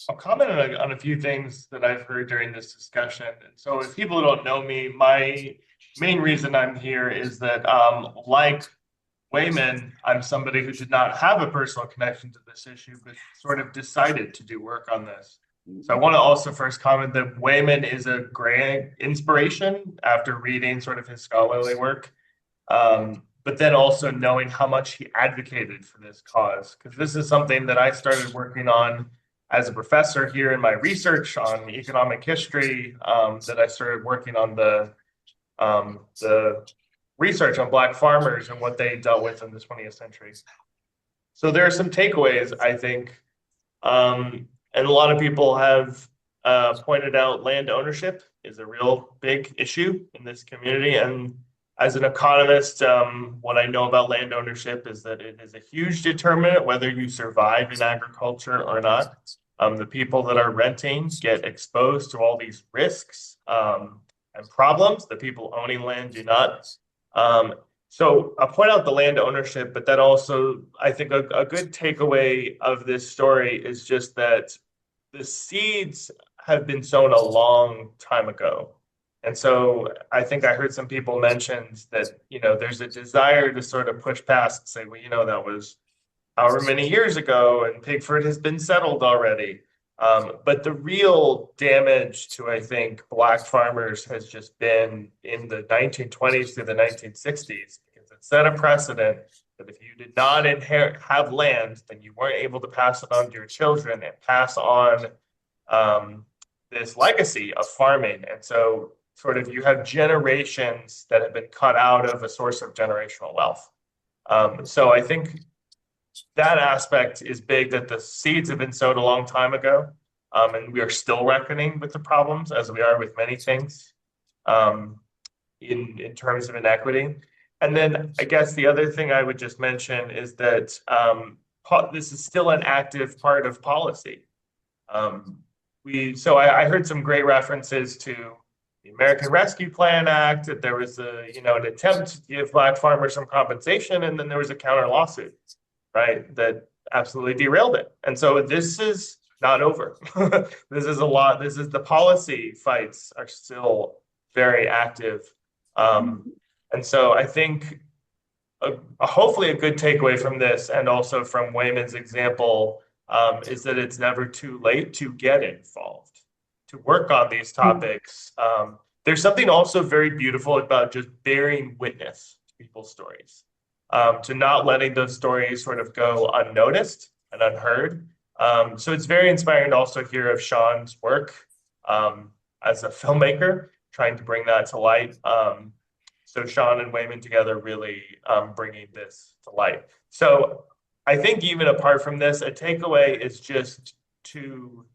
I'll comment on a few things that I've heard during this discussion. And so if people don't know me, my main reason I'm here is that like Waymon, I'm somebody who did not have a personal connection to this issue, but sort of decided to do work on this. So I want to also first comment that Waymon is a great inspiration after reading sort of his scholarly work. But then also knowing how much he advocated for this cause, because this is something that I started working on as a professor here in my research on economic history, that I started working on the research on Black farmers and what they dealt with in the 20th century. So there are some takeaways, I think, and a lot of people have pointed out land ownership is a real big issue in this community. And as an economist, what I know about land ownership is that it is a huge determinant whether you survive in agriculture or not. The people that are renting get exposed to all these risks and problems. The people owning land do not. So I'll point out the land ownership, but that also, I think a good takeaway of this story is just that the seeds have been sown a long time ago. And so I think I heard some people mention that, there's a desire to sort of push past and say, well, that was however many years ago and Pigford has been settled already. But the real damage to, I think, Black farmers has just been in the 1920s through the 1960s, because it set a precedent that if you did not have land, then you weren't able to pass it on to your children and pass on this legacy of farming. And so sort of you have generations that have been cut out of a source of generational wealth. So I think that aspect is big, that the seeds have been sowed a long time ago, and we are still reckoning with the problems, as we are with many things, in terms of inequity. And then I guess the other thing I would just mention is that this is still an active part of policy. I heard some great references to the American Rescue Plan Act, that there was an attempt to give Black farmers some compensation, and then there was a counter lawsuit, right, that absolutely derailed it. And so this is not over. This is the policy fights are still very active. And so I think hopefully a good takeaway from this, and also from Wayman's example, is that it's never too late to get involved, to work on these topics. There's something also very beautiful about just bearing witness to people's stories, to not letting those stories sort of go unnoticed and unheard. So it's very inspiring to also hear of Shoun's work as a filmmaker, trying to bring that to light. So Shoun and Waymon together really bringing this to light. So I think even apart from this, a takeaway is just to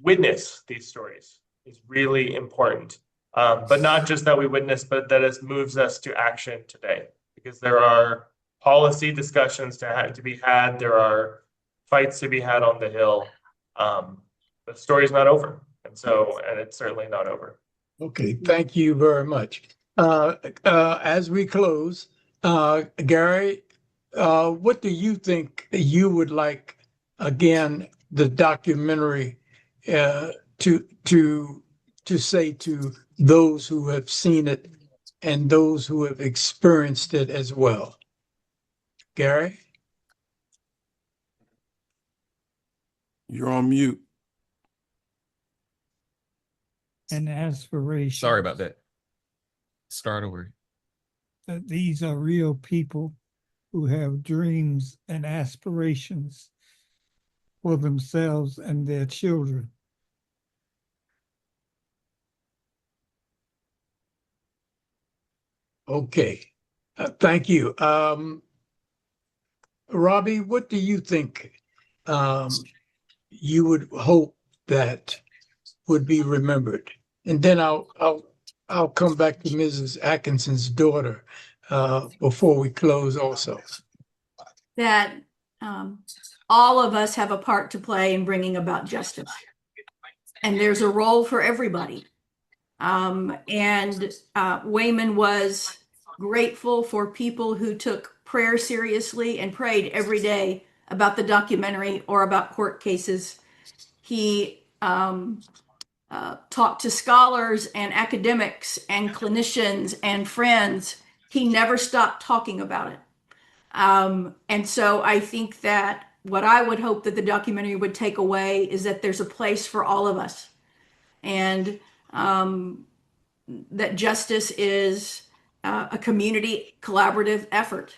witness these stories is really important. But not just that we witness, but that it moves us to action today, because there are policy discussions to be had. There are fights to be had on the Hill. The story's not over. And it's certainly not over. Okay, thank you very much. As we close, Gary, what do you think you would like, again, the documentary to say to those who have seen it and those who have experienced it as well? Gary? You're on mute. An aspiration. Sorry about that. Start over. That these are real people who have dreams and aspirations for themselves and their children. Okay, thank you. Robbie, what do you think you would hope that would be remembered? And then I'll come back to Mrs. Atkinson's daughter before we close also. That all of us have a part to play in bringing about justice. And there's a role for everybody. Waymon was grateful for people who took prayer seriously and prayed every day about the documentary or about court cases. He talked to scholars and academics and clinicians and friends. He never stopped talking about it. And so I think that what I would hope that the documentary would take away is that there's a place for all of us. And that justice is a community collaborative effort.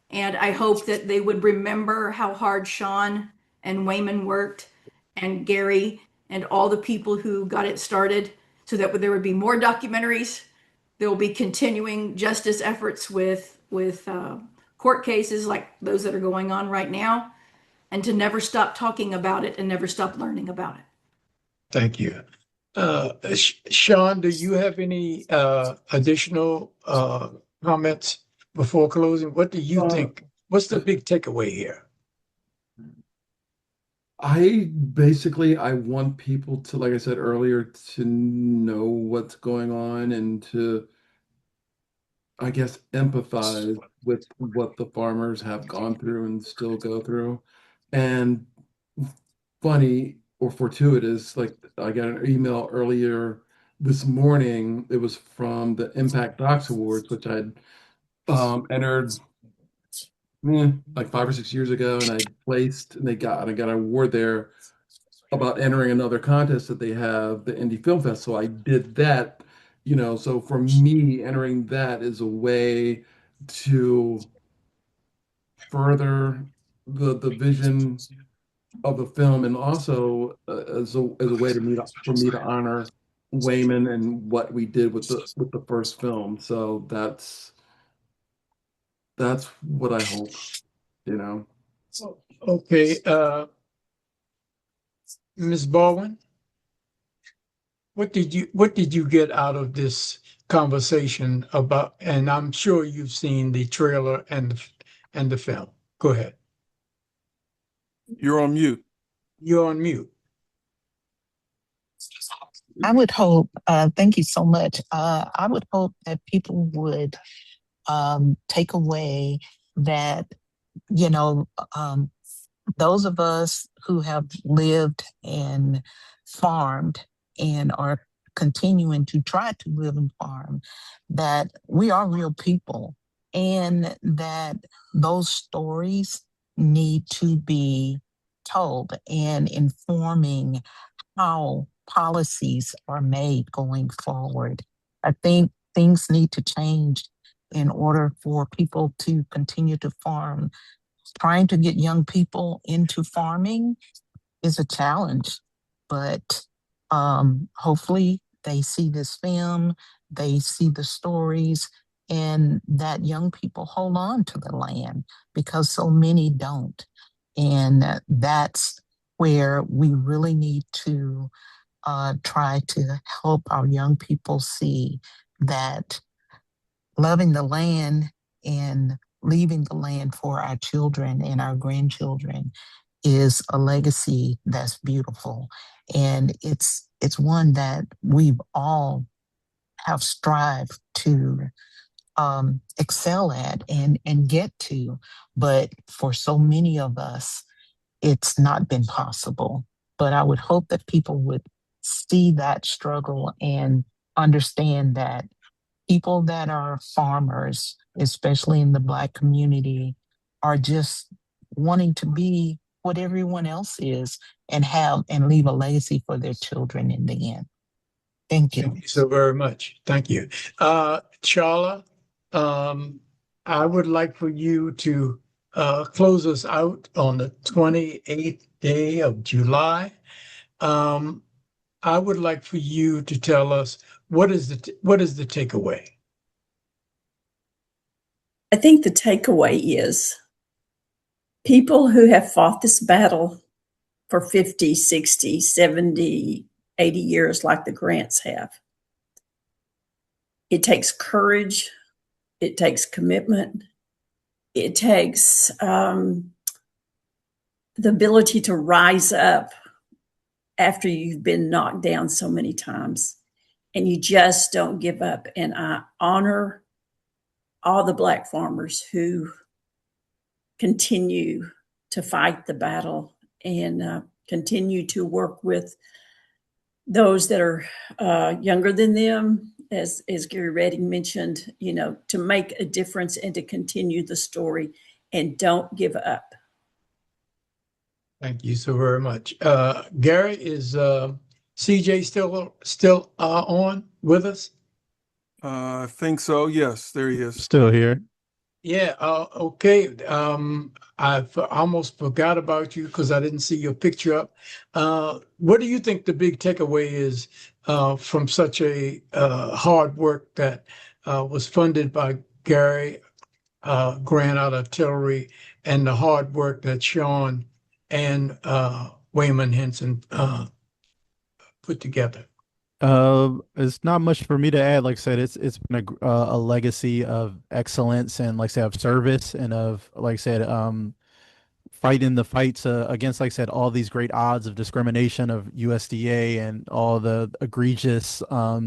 And I hope that they would remember how hard Shoun and Waymon worked, and Gary and all the people who got it started, so that there would be more documentaries. There will be continuing justice efforts with court cases like those that are going on right now, and to never stop talking about it and never stop learning about it. Thank you. Shoun, do you have any additional comments before closing? What do you think? What's the big takeaway here? I want people to, like I said earlier, to know what's going on and to, I guess, empathize with what the farmers have gone through and still go through. And funny or fortuitous, like I got an email earlier this morning. It was from the Impact Docs Awards, which I'd entered like 5 or 6 years ago, and I placed, and I got an award there about entering another contest that they have, the Indie Film Fest. So I did that, so for me, entering that is a way to further the vision of the film, and also as a way for me to honor Waymon and what we did with the first film. So that's what I hope, Okay, Ms. Baldwin, what did you get out of this conversation about? And I'm sure you've seen the trailer and the film. Go ahead. You're on mute. You're on mute. I would hope, thank you so much. I would hope that people would take away that, those of us who have lived and farmed and are continuing to try to live and farm, that we are real people, and that those stories need to be told and informing how policies are made going forward. I think things need to change in order for people to continue to farm. Trying to get young people into farming is a challenge, but hopefully they see this film, they see the stories, and that young people hold on to the land, because so many don't. And that's where we really need to try to help our young people see that loving the land and leaving the land for our children and our grandchildren is a legacy that's beautiful. And it's one that we've all have strived to excel at and get to. But for so many of us, it's not been possible. But I would hope that people would see that struggle and understand that people that are farmers, especially in the Black community, are just wanting to be what everyone else is and leave a legacy for their children in the end. Thank you. Thank you so very much. Thank you. Charla, I would like for you to close us out on the 28th day of July. I would like for you to tell us what is the takeaway? I think the takeaway is people who have fought this battle for 50, 60, 70, 80 years, like the Grants have. It takes courage. It takes commitment. It takes the ability to rise up after you've been knocked down so many times, and you just don't give up. And I honor all the Black farmers who continue to fight the battle and continue to work with those that are younger than them, as Gary Redding mentioned, to make a difference and to continue the story, and don't give up. Thank you so very much. Gary, is CJ still on with us? I think so. Yes, there he is. Still here. Yeah, okay. I've almost forgot about you because I didn't see your picture up. What do you think the big takeaway is from such a hard work that was funded by Gary Grant out of Tillery, and the hard work that Shoun and Waymon Hinson put together? It's not much for me to add. Like I said, it's been a legacy of excellence and, like I said, of service and of, like I said, fighting the fights against, like I said, all these great odds of discrimination of USDA and all the egregious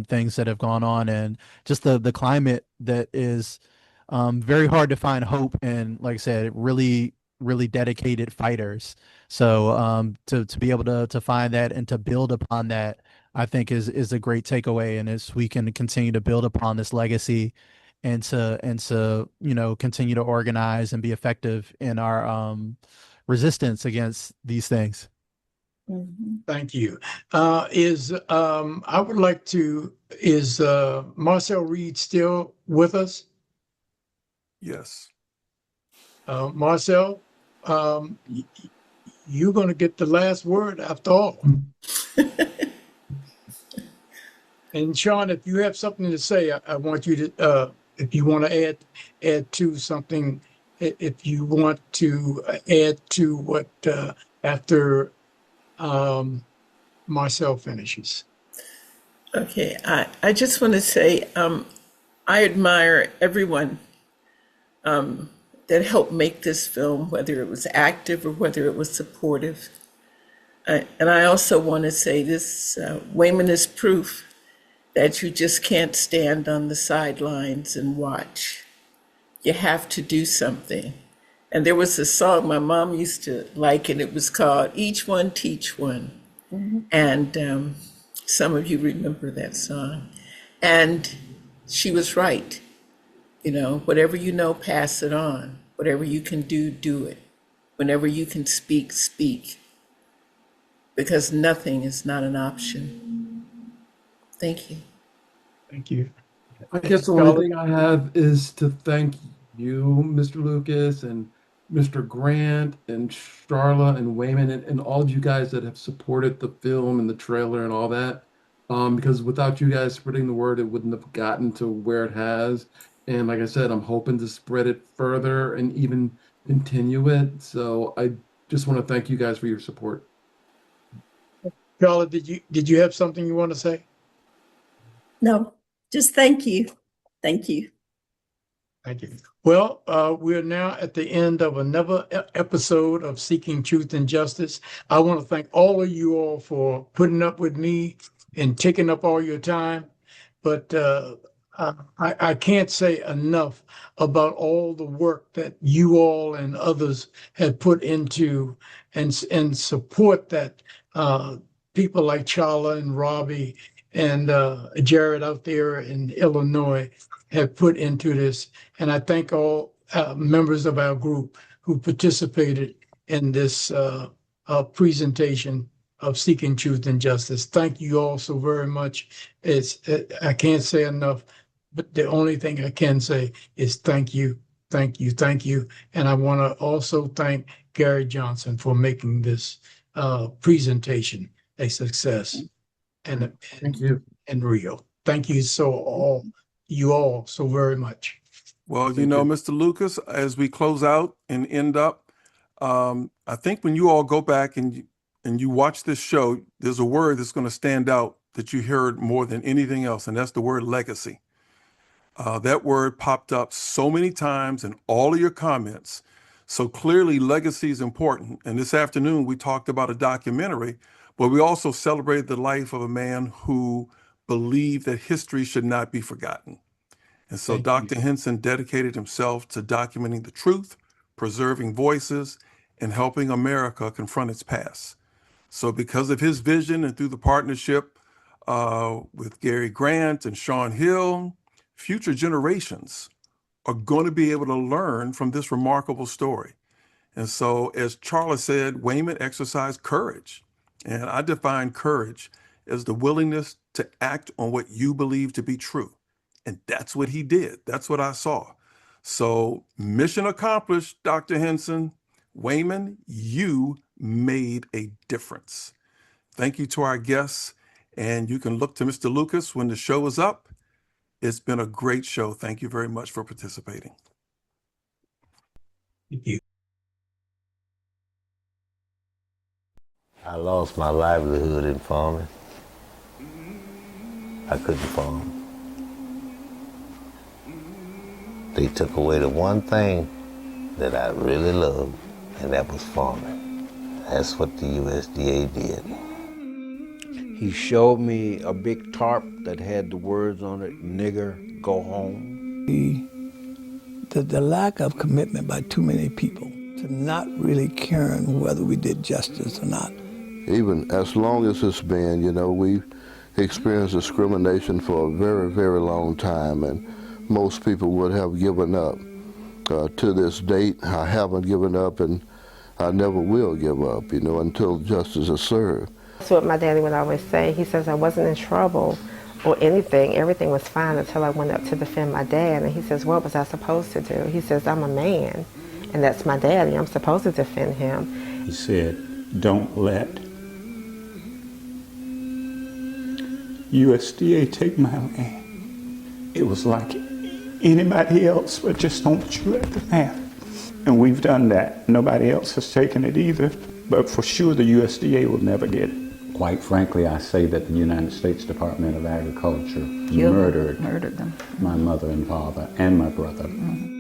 things that have gone on, and just the climate that is very hard to find hope and, like I said, really dedicated fighters. So to be able to find that and to build upon that, I think is a great takeaway, and as we can continue to build upon this legacy and to continue to organize and be effective in our resistance against these things. Mm-hmm. Thank you. I would like to, is Marcel Reed still with us? Yes. Marcel, you're going to get the last word after all. And Shoun, if you have something to say, I want you to, if you want to add to something, if you want to add to what after Marcel finishes. Okay, I just want to say I admire everyone that helped make this film, whether it was active or whether it was supportive. And I also want to say this, Waymon is proof that you just can't stand on the sidelines and watch. You have to do something. And there was a song my mom used to like, and it was called Each One Teach One. Mm-hmm. And some of you remember that song. And she was right. Whatever you know, pass it on. Whatever you can do, do it. Whenever you can speak, speak. Because nothing is not an option. Thank you. Thank you. I guess the only thing I have is to thank you, Mr. Lucas, and Mr. Grant, and Charla, and Waymon, and all of you guys that have supported the film and the trailer and all that. Because without you guys spreading the word, it wouldn't have gotten to where it has. And like I said, I'm hoping to spread it further and even continue it. So I just want to thank you guys for your support. Charla, did you have something you want to say? No, just thank you. Thank you. Thank you. Well, we're now at the end of another episode of Seeking Truth and Justice. I want to thank all of you all for putting up with me and taking up all your time. But I can't say enough about all the work that you all and others have put into and support that people like Charla and Robbie and Jared out there in Illinois have put into this. And I thank all members of our group who participated in this presentation of seeking truth and justice. Thank you all so very much. I can't say enough, but the only thing I can say is thank you, thank you, thank you. And I want to also thank Gary Johnson for making this presentation a success and Thank you. and real. Thank you you all so very much. Well, Mr. Lucas, as we close out and end up, I think when you all go back and you watch this show, there's a word that's going to stand out that you heard more than anything else, and that's the word legacy. That word popped up so many times in all of your comments. So clearly legacy is important. And this afternoon, we talked about a documentary, but we also celebrated the life of a man who believed that history should not be forgotten. And so Dr. Hinson dedicated himself to documenting the truth, preserving voices, and helping America confront its past. So because of his vision and through the partnership with Gary Grant and Shoun Hill, future generations are going to be able to learn from this remarkable story. And so, as Charla said, Waymon exercised courage. And I define courage as the willingness to act on what you believe to be true. And that's what he did. That's what I saw. So mission accomplished, Dr. Hinson. Waymon, you made a difference. Thank you to our guests. And you can look to Mr. Lucas when the show is up. It's been a great show. Thank you very much for participating. Thank you. I lost my livelihood in farming. I couldn't farm. They took away the one thing that I really loved, and that was farming. That's what the USDA did. He showed me a big tarp that had the words on it, "Nigger, go home." The lack of commitment by too many people to not really caring whether we did justice or not. Even as long as it's been, we've experienced discrimination for a very, very long time, and most people would have given up. To this date, I haven't given up, and I never will give up, until justice is served. That's what my daddy would always say. He says I wasn't in trouble or anything. Everything was fine until I went up to defend my dad. And he says, what was I supposed to do? He says, I'm a man, and that's my daddy. I'm supposed to defend him. He said, don't let USDA take my land. It was like anybody else, but just don't you let the land. And we've done that. Nobody else has taken it either, but for sure the USDA will never get it. Quite frankly, I say that the United States Department of Agriculture murdered them. My mother and father and my brother. Mm-hmm.